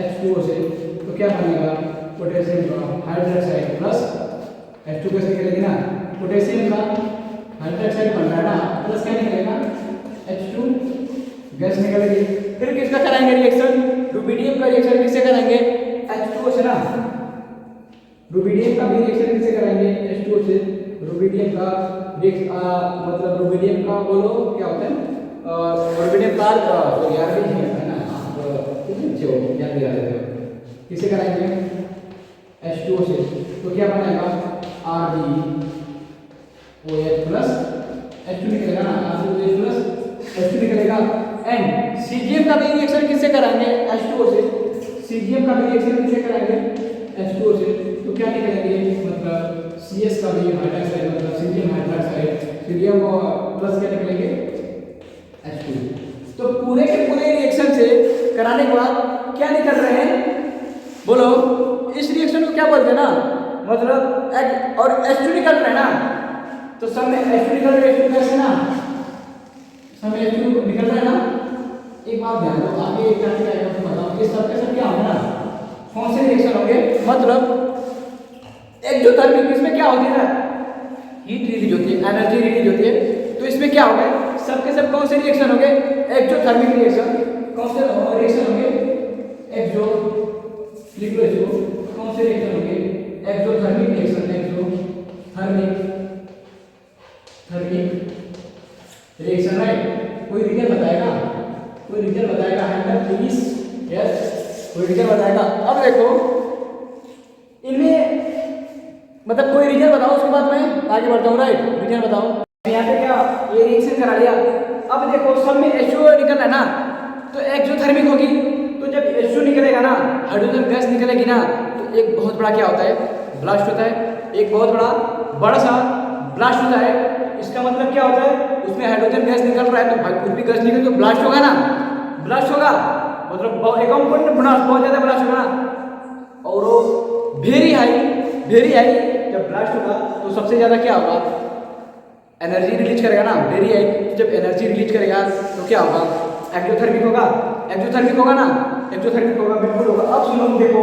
H2O से, तो क्या बनेगा पोटेशियम का हाइड्रोक्साइड प्लस H2 कैसे निकलेगी ना, पोटेशियम का हाइड्रोक्साइड बन रहा है ना, प्लस क्या निकलेगा H2 गैस निकलेगी। फिर किसका कराएंगे रिएक्शन, रुबिडियम का रिएक्शन किससे कराएंगे, H2O से ना, रुबिडियम का भी रिएक्शन किससे कराएंगे, H2O से। रुबिडियम का मतलब रुबिडियम का बोलो क्या होता है, रुबिडियम का तो यार भी है ना, आप कितने अच्छे हो याद दिला देते हो। किससे कराएंगे, H2O से, तो क्या बनेगा RbOH प्लस H2 निकलेगा ना, RbOH प्लस H2 निकलेगा। एंड CgM का भी रिएक्शन किससे कराएंगे, H2O से। CgM का भी रिएक्शन किससे कराएंगे, H2O से, तो क्या निकलेंगे मतलब CS का भी हाइड्रोक्साइड मतलब CgM हाइड्रोक्साइड, CgM प्लस क्या निकलेंगे H2। तो पूरे के पूरे रिएक्शन से कराने के बाद क्या निकल रहे हैं बोलो, इस रिएक्शन को क्या बोलते हैं ना, मतलब और H2 निकल रहा है ना, तो सब में H2 निकल रहा है, H2 कैसे ना, सब में H2 निकल रहा है ना। एक बात ध्यान दो, आगे क्या क्या आएगा तो बताओ, ये सब के सब क्या होंगे ना, कौन से रिएक्शन होंगे, मतलब एक्सोथर्मिक, इसमें क्या होती है ना, हीट रिलीज होती है, एनर्जी रिलीज होती है, तो इसमें क्या होगा सब के सब कौन से रिएक्शन होंगे, एक्सोथर्मिक रिएक्शन। कौन से रिएक्शन होंगे, एक्सो लिख लो इसको, कौन से रिएक्शन होंगे, exothermic reaction, exothermic reaction right. कोई रीजन बताएगा, कोई रीजन बताएगा, हैंडल प्लीज, यस कोई रीजन बताएगा। अब देखो इनमें मतलब कोई रीजन बताओ, उसके बाद मैं आगे बढ़ता हूँ राइट, रीजन बताओ। यहाँ पे क्या ये रिएक्शन करा लिया, अब देखो सब में H2O निकल रहा है ना, तो एक्सोथर्मिक होगी, तो जब H2 निकलेगा ना, हाइड्रोजन गैस निकलेगी ना, तो एक बहुत बड़ा क्या होता है, ब्लास्ट होता है, एक बहुत बड़ा सा ब्लास्ट होता है। इसका मतलब क्या होता है, उसमें हाइड्रोजन गैस निकल रहा है, तो भाई कुछ भी गैस निकले तो ब्लास्ट होगा ना, ब्लास्ट होगा मतलब एक बहुत ज्यादा ब्लास्ट होगा ना, और वो वेरी हाई जब ब्लास्ट होगा तो सबसे ज्यादा क्या होगा, एनर्जी रिलीज करेगा ना, वेरी हाई। जब एनर्जी रिलीज करेगा तो क्या होगा, एक्सोथर्मिक होगा ना, एक्सोथर्मिक होगा, बिल्कुल होगा। अब सुनो देखो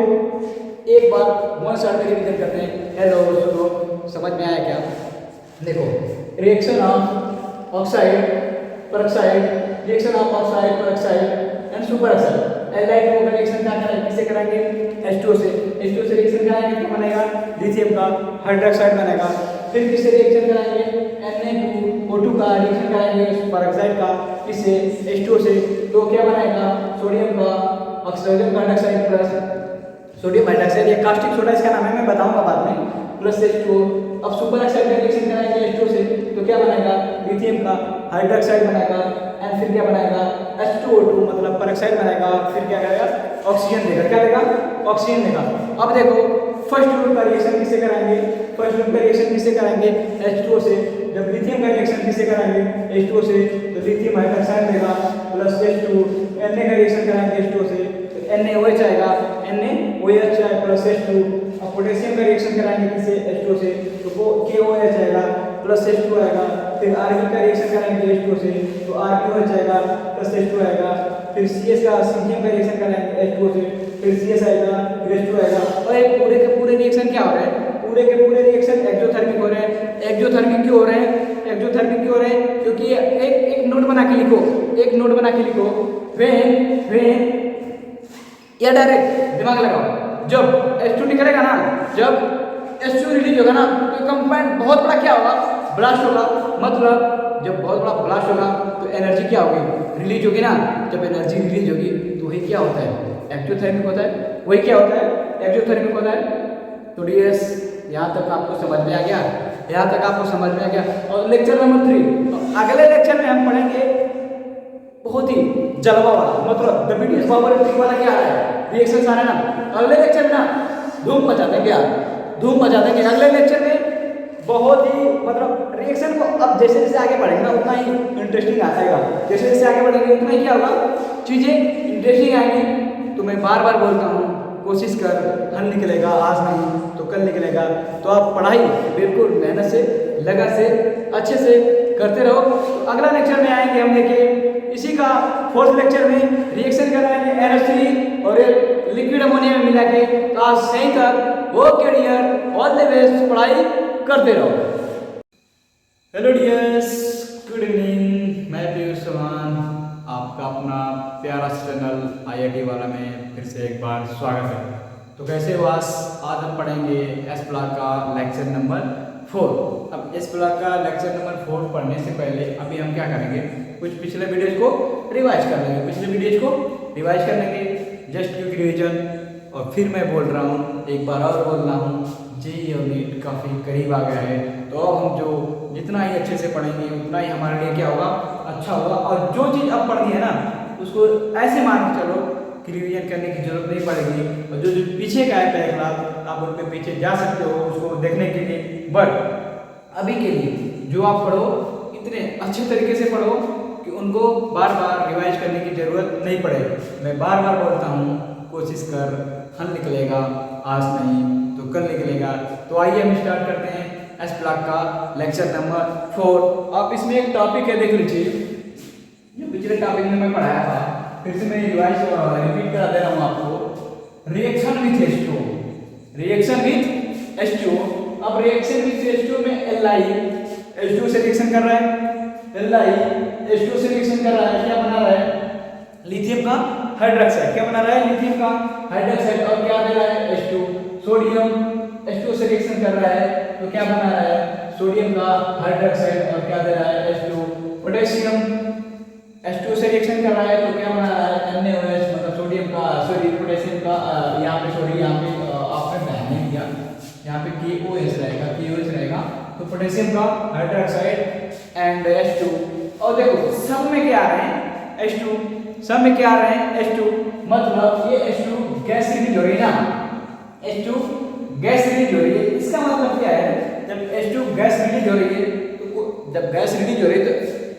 एक बार वन शॉट में रिवीजन करते हैं। हेलो सुनो, समझ में आया क्या, देखो reaction of oxide peroxide, reaction of oxide peroxide and super oxide, allied को रिएक्शन क्या करेंगे, किससे कराएंगे, H2O से रिएक्शन कराएंगे तो बनेगा लिथियम का हाइड्रोक्साइड बनेगा। फिर किससे रिएक्शन कराएंगे, Na2O2 का रिएक्शन कराएंगे सुपर ऑक्साइड का, किससे, H2O से, तो क्या बनेगा सोडियम का oxygen hydroxide plus sodium hydroxide, ये कास्टिक सोडा इसका नाम है, मैं बताऊंगा बाद में, प्लस H2O। अब सुपर ऑक्साइड का रिएक्शन कराएंगे H2O से, तो क्या बनेगा लिथियम का हाइड्रोक्साइड बनेगा, एंड फिर क्या बनेगा H2O2 मतलब पेरोक्साइड बनेगा, फिर क्या करेगा ऑक्सीजन देगा, क्या देगा ऑक्सीजन देगा। अब देखो फर्स्ट ग्रुप का रिएक्शन किससे कराएंगे, H2O से। जब लिथियम का रिएक्शन किससे कराएंगे, H2O से, तो लिथियम हाइड्रोक्साइड देगा प्लस H2। Na का रिएक्शन कराएंगे H2O से, तो NaOH आएगा, NaOH प्लस H2। अब पोटेशियम का रिएक्शन कराएंगे किससे, H2O से, तो KOH आएगा प्लस H2 आएगा। फिर Rb का रिएक्शन कराएंगे H2O से, तो RbOH आएगा प्लस H2 आएगा। फिर CGM का रिएक्शन कराएंगे H2O से, फिर CS आएगा, फिर H2 आएगा। और ये पूरे के पूरे रिएक्शन क्या हो रहे हैं, पूरे के पूरे रिएक्शन एक्सोथर्मिक हो रहे हैं। एक्सोथर्मिक क्यों हो रहे हैं, क्योंकि एक नोट बना के लिखो, व्हेन या डायरेक्ट दिमाग लगाओ, जब H2 निकलेगा ना, जब H2 रिलीज होगा ना, तो कंपाउंड बहुत बड़ा क्या होगा, ब्लास्ट होगा। मतलब जब बहुत बड़ा ब्लास्ट होगा तो एनर्जी क्या होगी, रिलीज होगी ना। जब एनर्जी रिलीज होगी तो वही क्या होता है, एक्सोथर्मिक होता है, वही क्या होता है, एक्सोथर्मिक होता है। तो डीएस यहाँ तक आपको समझ में आ गया, और लेक्चर नंबर 3, अगले लेक्चर में हम पढ़ेंगे बहुत ही जलवा वाला, मतलब WTS पावर वाला क्या है, रिएक्शन आ रहा है ना। अगले लेक्चर में ना धूम मचा देंगे। अगले लेक्चर में बहुत ही मतलब रिएक्शन को अब जैसे जैसे आगे बढ़ेंगे ना उतना ही इंटरेस्टिंग आएगा। जैसे जैसे आगे बढ़ेंगे उतना ही क्या होगा, चीज़ें इंटरेस्टिंग आएंगी। तो मैं बार बार बोलता हूँ, कोशिश कर, हल निकलेगा, आज नहीं तो कल निकलेगा। तो आप पढ़ाई बिल्कुल मेहनत से, लगन से, अच्छे से करते रहो। तो अगला लेक्चर में आएंगे हम लेके इसी का 4th लेक्चर में रिएक्शन कराएंगे NH3 और लिक्विड अमोनिया में मिला के। तो आज सही तक okay dear, all the best, पढ़ाई करते रहो। Hello dears, good evening. मैं पीयूष चौहान, आपका अपना प्यारा चैनल IIT वाला में फिर से एक बार स्वागत है। तो कैसे हो आज हम पढ़ेंगे एस ब्लॉक का लेक्चर नंबर 4। अब एस ब्लॉक का लेक्चर नंबर 4 पढ़ने से पहले अभी हम क्या करेंगे, कुछ पिछले वीडियोज को रिवाइज कर लेंगे। पिछले वीडियोज को रिवाइज कर लेंगे, जस्ट क्विक रिवीजन। और फिर मैं बोल रहा हूँ, एक बार और बोल रहा हूँ, जेईई और नीट काफ़ी करीब आ गया है। तो अब हम जो जितना ही अच्छे से पढ़ेंगे उतना ही हमारे लिए क्या होगा, अच्छा होगा। और जो चीज़ अब पढ़नी है ना उसको ऐसे मान के चलो कि रिवीजन करने की जरूरत नहीं पड़ेगी। और जो जो पीछे का है पैराग्राफ, आप उनके पीछे जा सकते हो उसको देखने के लिए। बट अभी के लिए जो आप पढ़ो इतने अच्छे तरीके से पढ़ो कि उनको बार बार रिवाइज करने की जरूरत नहीं पड़े। मैं बार बार बोलता हूँ, कोशिश कर, हल निकलेगा, आज नहीं तो कल निकलेगा। तो आइए हम स्टार्ट करते हैं एस ब्लॉक का लेक्चर नंबर 4। आप इसमें एक टॉपिक है, देख लीजिए, जो पिछले टॉपिक में मैं पढ़ाया था, फिर से मैं रिपीट करा दे रहा हूँ आपको। Reaction with H2, reaction with H2। अब रिएक्शन विथ H2 में Li H2 से रिएक्शन कर रहा है, Li H2 से रिएक्शन कर रहा है, क्या बना रहा है, लिथियम का हाइड्रोक्साइड। क्या बना रहा है, लिथियम का हाइड्रोक्साइड। और क्या दे रहा है, H2। सोडियम H2 से रिएक्शन कर रहा है तो क्या बना रहा है, सोडियम का हाइड्रोक्साइड। और क्या दे रहा है, H2। पोटेशियम H2 से रिएक्शन कर रहा है तो क्या बना रहा है, NaOH, मतलब सोडियम का, सॉरी पोटेशियम का, यहाँ पे सॉरी यहाँ पे आपने ध्यान नहीं दिया, यहाँ पे KOH रहेगा, KOH रहेगा। तो पोटेशियम का हाइड्रोक्साइड एंड H2। और देखो सब में क्या आ रहे हैं, H2, सब में क्या आ रहे हैं, H2। मतलब ये H2 गैस रिलीज हो रही है ना, H2 गैस रिलीज हो रही है। इसका मतलब क्या है, जब H2 गैस रिलीज हो रही है तो जब गैस रिलीज हो रही है तो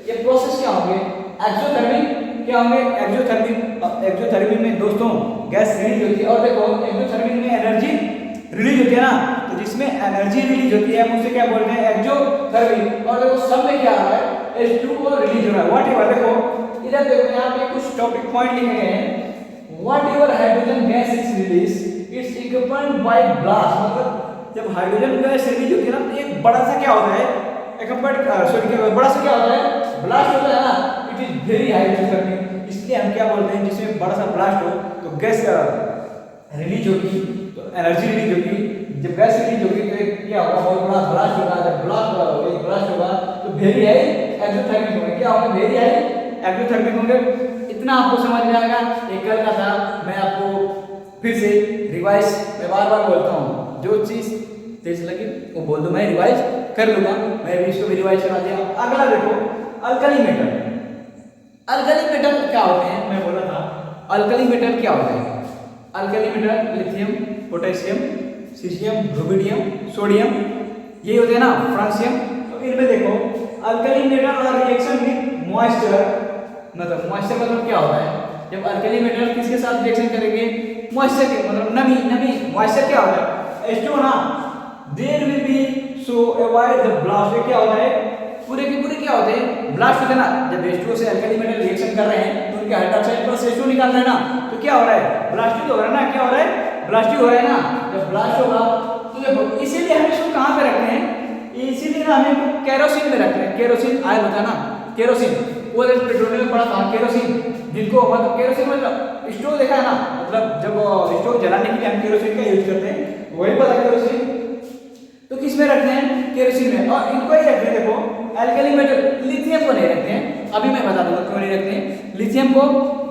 ये प्रोसेस क्या होंगे, एक्सोथर्मिक। क्या होंगे, एक्सोथर्मिक। एक्सोथर्मिक में दोस्तों गैस रिलीज होती है। और देखो एक्सोथर्मिक में एनर्जी रिलीज होती है ना, तो जिसमें एनर्जी रिलीज होती है हम उसे क्या बोलते हैं, एक्सोथर्मिक। और देखो सब में क्या आ रहा है, H2 को रिलीज हो रहा है। व्हाटएवर, देखो इधर देखो यहाँ पे कुछ टॉपिक पॉइंट लिखे गए हैं। Whatever hydrogen gas is release its equipment by blast. मतलब जब हाइड्रोजन गैस रिलीज होती है ना तो एक बड़ा सा क्या होता है, इक्विपमेंट, सॉरी बड़ा सा क्या होता है, ब्लास्ट होता है ना। It is very high exothermic, इसलिए हम क्या बोलते हैं, जिसमें बड़ा सा ब्लास्ट हो तो गैस रिलीज होगी, तो एनर्जी रिलीज होगी। जब गैस रिलीज होगी तो एक क्या होगा, बहुत बड़ा ब्लास्ट होगा। जब ब्लास्ट होगा तो वेरी हाई एक्सोथर्मिक होंगे। क्या होंगे, वेरी हाई एक्सोथर्मिक होंगे। इतना आपको समझ में आएगा। एक कल का था, मैं आपको फिर से रिवाइज, मैं बार बार बोलता हूँ, जो चीज़ तेज लगे वो बोल दो, मैं रिवाइज कर लूँगा। मैं भी इसको भी रिवाइज करा दिया। अगला देखो, अल्कली मेटल। अल्कली मेटल क्या होते हैं, मैं बोला था अल्कली मेटल क्या होते हैं। Alkali metal lithium, potassium, caesium, rubidium, sodium, ये होते हैं ना, फ्रांसियम। तो इनमें देखो अल्कली मेटल और रिएक्शन विद मॉइस्चर, मतलब मॉइस्चर मतलब क्या होता है, जब अल्कली मेटल किसके साथ रिएक्शन करेंगे, मॉइस्चर के, मतलब नमी। मॉइस्चर क्या होता है, H2 ना, there will be so avoid the blast. क्या होता है, पूरे के पूरे क्या होते हैं, ब्लास्ट होते हैं ना। जब H2 से अल्कली मेटल रिएक्शन कर रहे हैं तो उनके हाइड्रोक्साइड पर H2 निकाल रहे हैं ना, तो क्या हो रहा है, ब्लास्टिंग हो रहा है ना। क्या हो रहा है, ब्लास्टिंग हो रहा है ना। जब ब्लास्ट होगा तो देखो, इसीलिए हम इसको कहाँ पे रखते हैं, इसीलिए ना हमें केरोसिन में रखते हैं। केरोसिन ऑयल होता है ना, केरोसिन, वो पेट्रोलियम में पड़ा था, केरोसिन, जिनको मतलब केरोसिन मतलब स्टोव देखा है ना, मतलब जब स्टोव जलाने के लिए हम केरोसिन का यूज करते हैं, वही पता केरोसिन। तो किस में रखते हैं, केरोसिन में। और इनको ही रखते हैं, देखो अल्कली मेटल, लिथियम को नहीं रखते हैं। अभी मैं बता दूंगा क्यों नहीं रखते हैं, लिथियम को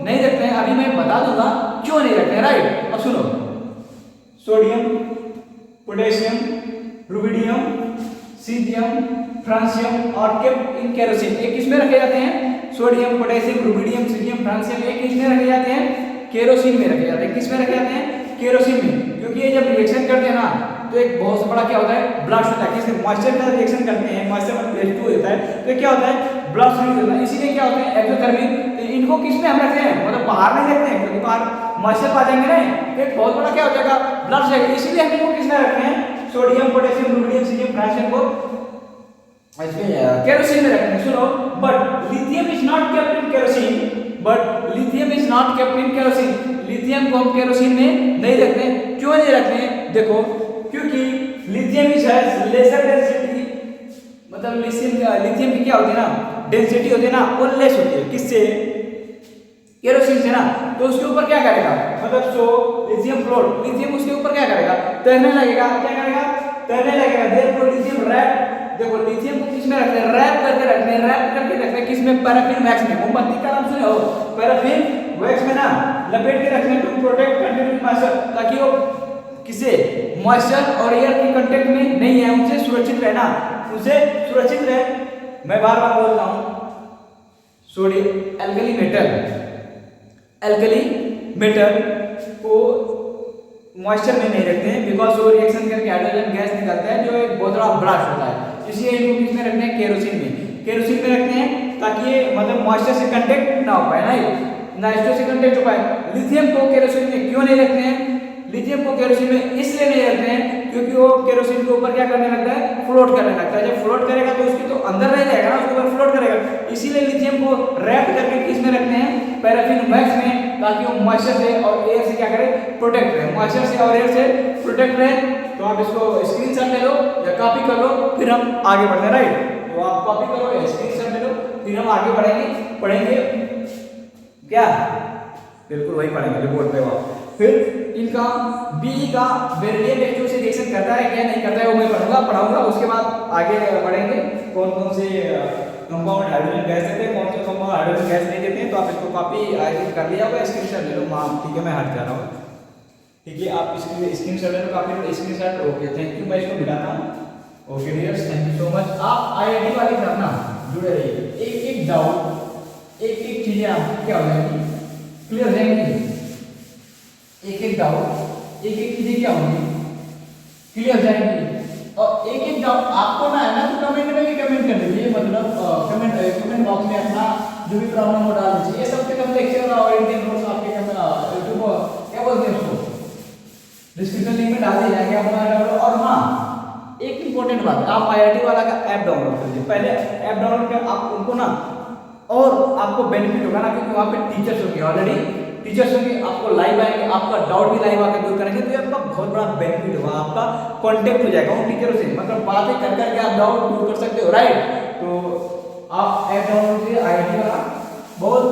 नहीं रखते हैं, अभी मैं बता दूंगा क्यों नहीं रखते हैं, राइट। अब सुनो, sodium, potassium, rubidium, caesium, francium और केरोसिन, एक किस में रखे जाते हैं, sodium, potassium, rubidium, caesium, francium, एक किस में रखे जाते हैं, केरोसिन में रखे जाते हैं। किस में रखे जाते हैं, केरोसिन में। क्योंकि ये जब रिएक्शन करते हैं ना तो एक बहुत बड़ा क्या होता है, ब्लास्ट होता है। किससे मॉइस्चर का रिएक्शन करते हैं, मॉइस्चर में H2 होता है, तो क्या होता है, ब्लास्ट रिलीज होता है। इसीलिए क्या होते हैं एक्सोथर्मिक। तो इनको किस में हम रखते हैं, मतलब बाहर नहीं रखते हैं, क्योंकि बाहर मॉइस्चर पा जाएंगे ना, तो एक बहुत बड़ा क्या हो जाएगा, ब्लास्ट जाएगा। इसीलिए हम इनको किस में रखते हैं, sodium, potassium, rubidium, cerium, francium को इसमें केरोसिन में रखते हैं। सुनो, but lithium is not kept in kerosene, but lithium is not kept in kerosene. Lithium को हम केरोसिन में नहीं रखते हैं। क्यों नहीं रखते हैं, देखो, क्योंकि lithium is has lesser density, मतलब लिथियम की क्या होती है ना, डेंसिटी होती है ना, वो लेस होती है। किससे, केरोसिन से ना। तो उसके ऊपर क्या करेगा, मतलब सो लिथियम फ्लोट, लिथियम उसके ऊपर क्या करेगा, तैरने लगेगा। क्या करेगा, तैरने लगेगा। देयरफॉर लिथियम रैप, देखो लिथियम को किस में रखते हैं, रैप करके रखते हैं, रैप करके रखते हैं। किसमें, पैराफिन वैक्स में। मोमबत्ती का नाम सुने हो, पैराफिन वैक्स में ना लपेट के रखते हैं टू प्रोटेक्ट कंटिन्यूस मॉइस्चर, ताकि वो किसे, मॉइस्चर और एयर के कांटेक्ट में नहीं है, उनसे सुरक्षित रहना, उनसे सुरक्षित रहे। मैं बार बार बोल रहा हूं, sodium alkali metal, alkali metal को मॉइस्चर में नहीं रखते हैं, बिकॉज वो रिएक्शन करके हाइड्रोजन गैस निकलता है, जो एक बहुत बड़ा ब्लास्ट होता है। इसलिए इनको किस में रखते हैं, केरोसिन में। केरोसिन में रखते हैं ताकि ये मतलब मॉइस्चर से कांटेक्ट ना हो पाए, ना H2 से कांटेक्ट हो पाए। लिथियम को केरोसिन में क्यों नहीं रखते हैं, लिथियम को केरोसिन में इसलिए नहीं रखते हैं क्योंकि वो केरोसिन के ऊपर क्या करने लगता है, फ्लोट करने लगता है। जब फ्लोट करेगा तो उसके तो अंदर रह जाएगा ना, उसके ऊपर फ्लोट करेगा। इसीलिए लिथियम को रैप करके किस में रखते हैं, पैराफिन वैक्स में, ताकि वो मॉइस्चर से और एयर से क्या करे, प्रोटेक्ट रहे। मॉइस्चर से और एयर से प्रोटेक्ट रहे। तो आप इसको स्क्रीनशॉट ले लो या कॉपी कर लो, फिर हम आगे बढ़ते हैं, राइट। तो आप कॉपी करो या स्क्रीनशॉट ले लो, फिर हम आगे पढ़ेंगे क्या, बिल्कुल वही पढ़ेंगे जो बोर्ड पे हो। फिर इनका बी का बेरिलियम H2 से रिएक्शन करता है क्या नहीं करता है, वो मैं पढ़ाऊंगा। उसके बाद आगे बढ़ेंगे, कौन कौन से कंपाउंड हाइड्रोजन गैस देते हैं, कौन से कंपाउंड हाइड्रोजन गैस नहीं देते हैं। तो आप इसको कॉपी आई कर लिया होगा, स्क्रीनशॉट ले लो। मां ठीक है, मैं हट जा रहा हूँ, ठीक है। आप इसकी स्क्रीनशॉट ले लो, copy screenshot. Okay, thank you. मैं इसको मिटाता हूँ। Okay dears, thank you so much. आप आईआईटी वाले करना, जुड़े रहिए। एक एक डाउट, एक एक चीजें आपकी क्या हो जाएंगी, क्लियर हो जाएंगी। एक एक डाउट, एक एक चीजें क्या होंगी, क्लियर हो जाएंगी। और एक एक डाउट आपको ना है ना, तो कमेंट में भी कमेंट कर दीजिए, मतलब कमेंट बॉक्स में अपना जो भी प्रॉब्लम हो डाल दीजिए। ये सब के सब लेक्चर और इंडियन नोट्स आपके यूट्यूब क्या बोलते हैं उसको, डिस्क्रिप्शन लिंक में डाल दिए जाएंगे, अपना डाउनलोड। और हाँ, एक इंपॉर्टेंट बात है, आप आईआईटी वाला का ऐप डाउनलोड कर लीजिए। पहले ऐप डाउनलोड कर आप उनको ना, और आपको बेनिफिट होगा ना, क्योंकि वहाँ पे टीचर्स होंगे, ऑलरेडी टीचर्स होंगे, आपको लाइव आएंगे, आपका डाउट भी लाइव आकर दूर करेंगे। तो ये आपका बहुत बड़ा बेनिफिट होगा, आपका कांटेक्ट हो जाएगा उन टीचरों से, मतलब बातें कर करके आप डाउट दूर कर सकते हो, राइट। तो आप ऐप डाउनलोड कीजिए आईआईटी वाला। बहुत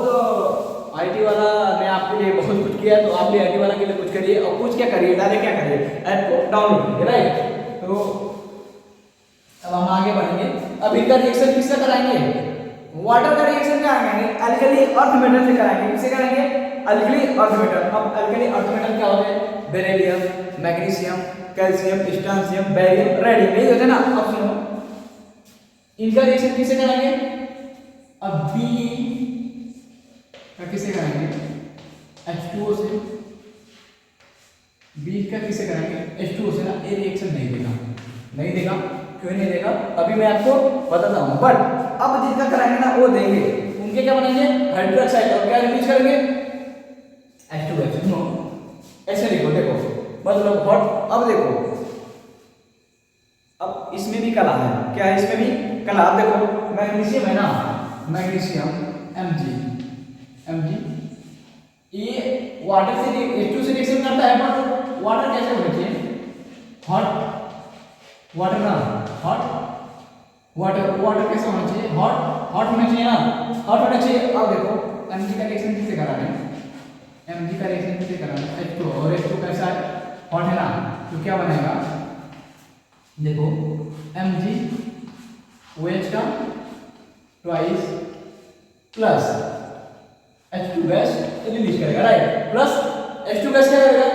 आईटी वाला ने आपके लिए बहुत कुछ किया, तो आप भी आईटी वाला के लिए कुछ करिए। और कुछ क्या करिए, डायरेक्ट क्या करिए, ऐप को डाउनलोड कीजिए, राइट। तो अब हम आगे बढ़ेंगे। अब इनका रिएक्शन किससे कराएंगे, वाटर का रिएक्शन कराएंगे अल्कली अर्थ मेटल से कराएंगे। किससे कराएंगे, अल्कली अर्थ मेटल। अब अल्कली अर्थ मेटल क्या होते हैं, beryllium, magnesium, calcium, strontium, barium, radium, यही होते हैं ना। अब सुनो, इनका रिएक्शन किससे कराएंगे, अब बी का किससे कराएंगे, H2O से। बी का किससे कराएंगे, H2O से ना। ये रिएक्शन नहीं देगा, नहीं देगा, क्यों नहीं देगा अभी मैं आपको बताता हूं। बट अब जिसका कराएंगे ना वो देंगे, उनके क्या बनेंगे, हाइड्रोक्साइड। और क्या रिलीज करेंगे, H2H। नो, ऐसे लिखो, देखो मतलब हॉट। अब देखो, अब इसमें भी कला है, क्या है इसमें भी कला। अब देखो मैग्नीशियम है ना, मैग्नीशियम Mg, ये वाटर से H2 से रिएक्शन करता है, बट वाटर कैसे होना चाहिए, हॉट वाटर ना, हॉट वाटर कैसे होना चाहिए, हॉट होना चाहिए ना, हॉट होना चाहिए। अब देखो Mg का रिएक्शन किससे कराना है, Mg का रिएक्शन किससे कराना है, H2, और H2 कैसा है, हॉट है ना। तो क्या बनेगा, देखो MgOH का twice plus H2 gas release करेगा, राइट। प्लस H2 गैस क्या करेगा,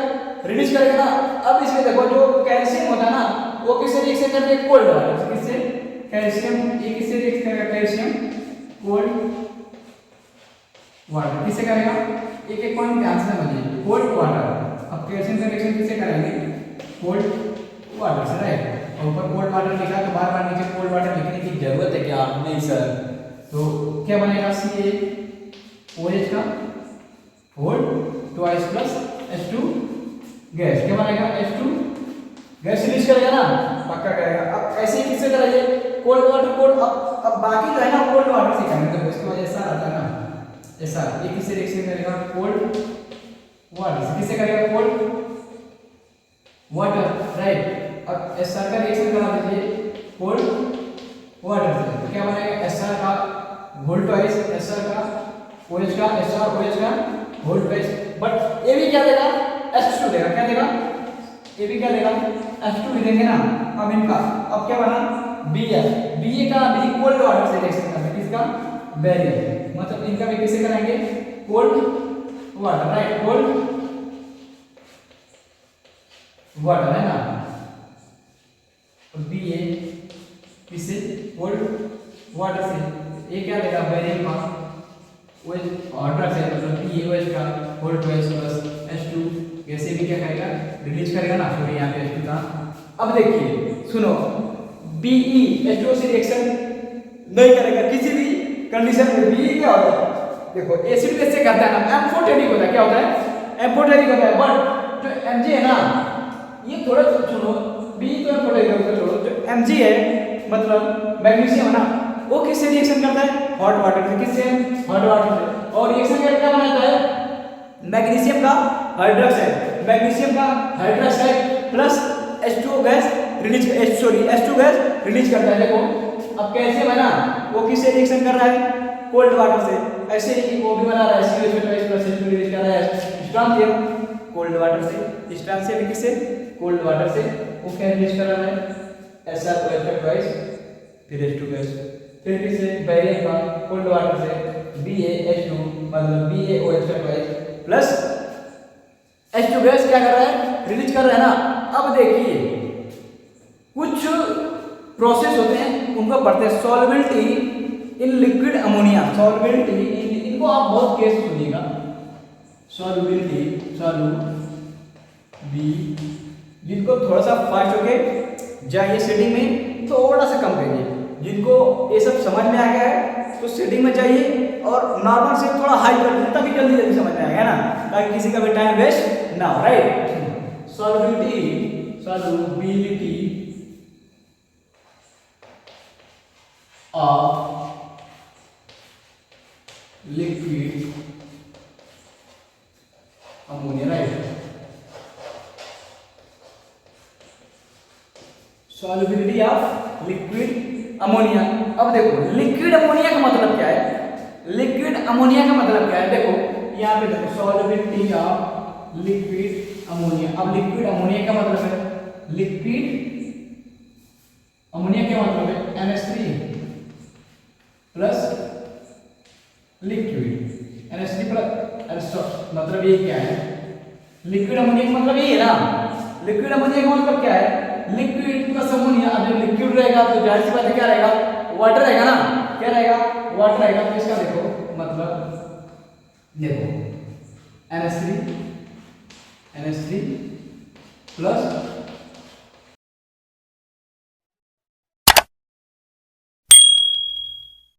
रिलीज करेगा ना। अब इसमें देखो जो कैल्शियम होता है ना, वो किससे रिएक्शन करके कोल्ड वाटर, किससे, कैल्शियम, ये किससे रिएक्ट करेगा, कैल्शियम कोल्ड वाटर किससे करेगा, एक एक पॉइंट ध्यान से समझिए, कोल्ड वाटर। अब कैल्शियम का रिएक्शन किससे करेंगे, कोल्ड वाटर से, राइट। और ऊपर कोल्ड वाटर लिखा तो बार बार नीचे कोल्ड वाटर लिखने की जरूरत है क्या? नहीं सर। तो क्या बनेगा? CaOH का whole twice plus H2 gas, क्या बनेगा? H2 गैस रिलीज करेगा ना, पक्का करेगा। अब ऐसे ही किससे कराइए? कोल्ड वाटर कोल्ड, अब बाकी जो है ना कोल्ड वाटर से करेंगे, तो इसकी वजह ऐसा आता है ना, ऐसा। ये किससे रिएक्शन करेगा? कोल्ड वाटर से। किससे करेगा? Cold water, right. अब SR का रिएक्शन करा दीजिए कोल्ड वाटर से, तो क्या बनेगा? SR का होल ट्वाइस SR का OH का SR OH का होल ट्वाइस, बट ये भी क्या देगा? H2 देगा। क्या देगा? ये भी क्या देगा? H2 भी देंगे ना। अब इनका अब क्या बना? BA का भी कोल्ड वाटर से रिएक्शन करना है। किसका? बैरियर, मतलब इनका भी किससे कराएंगे? Cold water, right. Cold water है ना। BA किससे? कोल्ड वाटर से। ये क्या देगा? बैरियर का वाटर से, मतलब BaOH का होल ट्वाइस प्लस H2 कैसे भी क्या करेगा? रिलीज करेगा ना। सॉरी यहाँ पे H2 था। अब देखिए सुनो, BE H2O से रिएक्शन नहीं करेगा किसी भी कंडीशन में। BE क्या होता है? देखो एसिड बेस से करता है ना, एम्फोटेरिक होता है। क्या होता है? एम्फोटेरिक होता है। बट जो Mg है ना, ये थोड़ा छोड़ो, BE तो एम्फोटेरिक होता है, छोड़ो। जो Mg है मतलब मैग्नीशियम है ना, वो किससे रिएक्शन करता है? हॉट वाटर से। किससे? हॉट वाटर से। और रिएक्शन क्या बनाता है? मैग्नीशियम का हाइड्रोक्साइड, मैग्नीशियम का hydroxide plus H2O gas release, H2 gas release करता है। देखो अब कैसे बना? वो किससे रिएक्शन कर रहा है? कोल्ड वाटर से। ऐसे ही वो भी बना रहा है, CH2 प्लस H2 रिलीज कर रहा है स्ट्रांथियम कोल्ड वाटर से। स्ट्रांथियम किससे? कोल्ड वाटर से। वो क्या रिलीज कर रहा है? SR2H ट्वाइस, फिर H2 गैस, फिर किससे? बैरियर का कोल्ड वाटर से BaH2, मतलब BaOH twice plus H2 gas क्या कर रहा है? रिलीज कर रहा है ना। अब देखिए कुछ प्रोसेस होते हैं, उनको पढ़ते हैं। Solubility in liquid ammonia, solubility इनको आप बहुत केस सुनिएगा। सॉल्युबिलिटी जिनको थोड़ा सा फास्ट होके जाइए सेटिंग में, थोड़ा सा कम करिए। जिनको ये सब समझ में आ गया है तो सेटिंग में जाइए और नॉर्मल से थोड़ा हाई कर दीजिए, तभी जल्दी जल्दी समझ में आएगा ना, ताकि किसी का भी टाइम वेस्ट ना हो, right. Solubility of liquid ammonia, right. Solubility of liquid ammonia. अब देखो लिक्विड अमोनिया का मतलब क्या है? लिक्विड अमोनिया का मतलब क्या है? देखो यहाँ पे देखो, सॉल्युबिलिटी ऑफ लिक्विड अमोनिया। अब लिक्विड अमोनिया का मतलब है, लिक्विड अमोनिया क्या मतलब है? NH3 plus liquid NH3 plus, मतलब ये क्या है? लिक्विड अमोनिया का मतलब ये है ना। लिक्विड अमोनिया का मतलब क्या है? Liquid plus ammonia. अब जब लिक्विड रहेगा तो जाहिर सी बात है क्या रहेगा? वाटर रहेगा ना। क्या रहेगा? वाटर रहेगा। तो इसका देखो मतलब, देखो NH3 प्लस